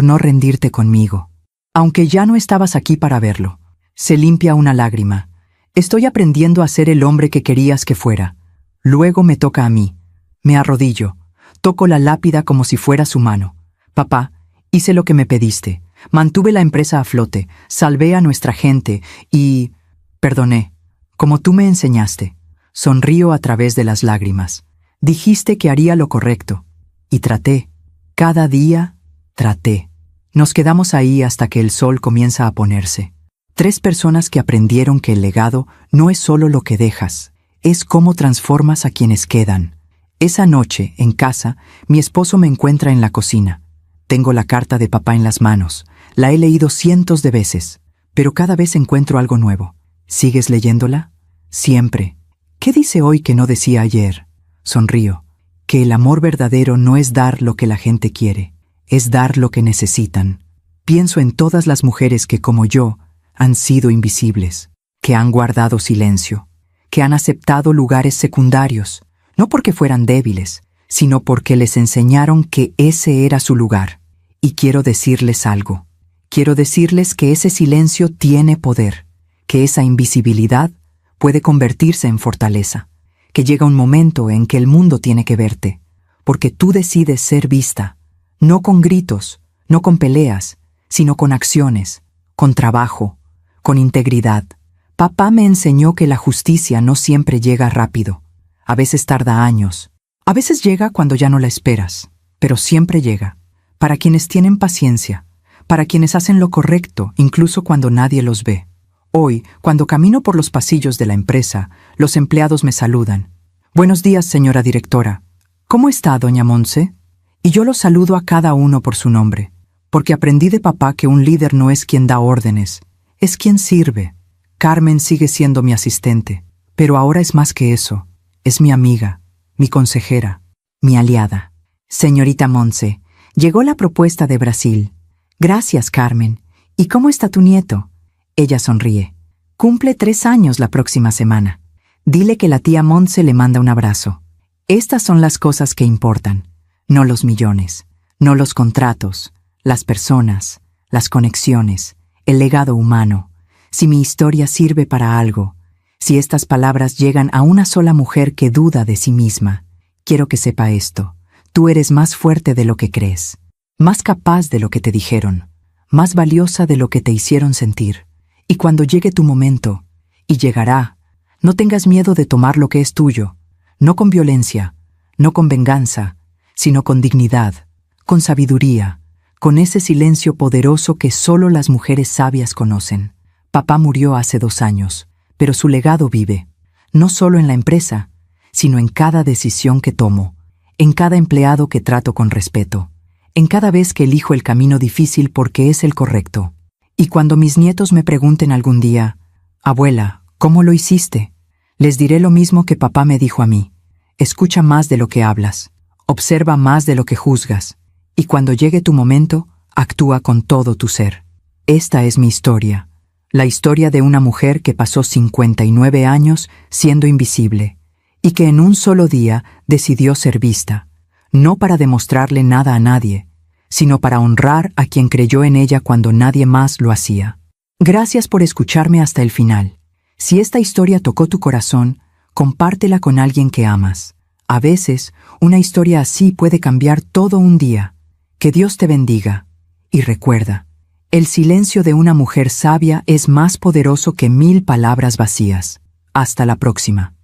no rendirte conmigo. Aunque ya no estabas aquí para verlo. Se limpia una lágrima. Estoy aprendiendo a ser el hombre que querías que fuera. Luego me toca a mí. Me arrodillo. Toco la lápida como si fuera su mano. Papá, hice lo que me pediste. Mantuve la empresa a flote. Salvé a nuestra gente y perdoné, como tú me enseñaste. Sonrío a través de las lágrimas. Dijiste que haría lo correcto. Y traté. Cada día, traté. Nos quedamos ahí hasta que el sol comienza a ponerse. 3 personas que aprendieron que el legado no es solo lo que dejas, es cómo transformas a quienes quedan. Esa noche, en casa, mi esposo me encuentra en la cocina. Tengo la carta de papá en las manos. La he leído cientos de veces, pero cada vez encuentro algo nuevo. ¿Sigues leyéndola? Siempre. ¿Qué dice hoy que no decía ayer? Sonrío. Que el amor verdadero no es dar lo que la gente quiere, es dar lo que necesitan. Pienso en todas las mujeres que, como yo, han sido invisibles, que han guardado silencio, que han aceptado lugares secundarios, no porque fueran débiles, sino porque les enseñaron que ese era su lugar. Y quiero decirles algo. Quiero decirles que ese silencio tiene poder, que esa invisibilidad puede convertirse en fortaleza, que llega un momento en que el mundo tiene que verte, porque tú decides ser vista, no con gritos, no con peleas, sino con acciones, con trabajo, con integridad. Papá me enseñó que la justicia no siempre llega rápido, a veces tarda años, a veces llega cuando ya no la esperas, pero siempre llega, para quienes tienen paciencia, para quienes hacen lo correcto incluso cuando nadie los ve. Hoy, cuando camino por los pasillos de la empresa, los empleados me saludan. Buenos días, señora directora. ¿Cómo está, doña Montse? Y yo los saludo a cada uno por su nombre, porque aprendí de papá que un líder no es quien da órdenes, es quien sirve. Carmen sigue siendo mi asistente, pero ahora es más que eso. Es mi amiga, mi consejera. mi aliada. Señorita Monse, llegó la propuesta de Brasil. Gracias, Carmen. ¿Y cómo está tu nieto? Ella sonríe. Cumple 3 años la próxima semana. Dile que la tía Monse le manda un abrazo. Estas son las cosas que importan, no los millones, no los contratos, las personas, las conexiones, el legado humano. Si mi historia sirve para algo, si estas palabras llegan a una sola mujer que duda de sí misma, quiero que sepa esto: tú eres más fuerte de lo que crees, más capaz de lo que te dijeron, más valiosa de lo que te hicieron sentir. Y cuando llegue tu momento, y llegará, no tengas miedo de tomar lo que es tuyo, no con violencia, no con venganza, sino con dignidad, con sabiduría, con ese silencio poderoso que solo las mujeres sabias conocen. Papá murió hace 2 años, pero su legado vive, no solo en la empresa, sino en cada decisión que tomo, en cada empleado que trato con respeto, en cada vez que elijo el camino difícil porque es el correcto. Y cuando mis nietos me pregunten algún día, abuela, ¿cómo lo hiciste?, les diré lo mismo que papá me dijo a mí: escucha más de lo que hablas, observa más de lo que juzgas, y cuando llegue tu momento, actúa con todo tu ser. Esta es mi historia, la historia de una mujer que pasó 59 años siendo invisible, y que en un solo día decidió ser vista, no para demostrarle nada a nadie, sino para honrar a quien creyó en ella cuando nadie más lo hacía. Gracias por escucharme hasta el final. Si esta historia tocó tu corazón, compártela con alguien que amas. A veces, una historia así puede cambiar todo un día. Que Dios te bendiga. Y recuerda, el silencio de una mujer sabia es más poderoso que 1000 palabras vacías. Hasta la próxima.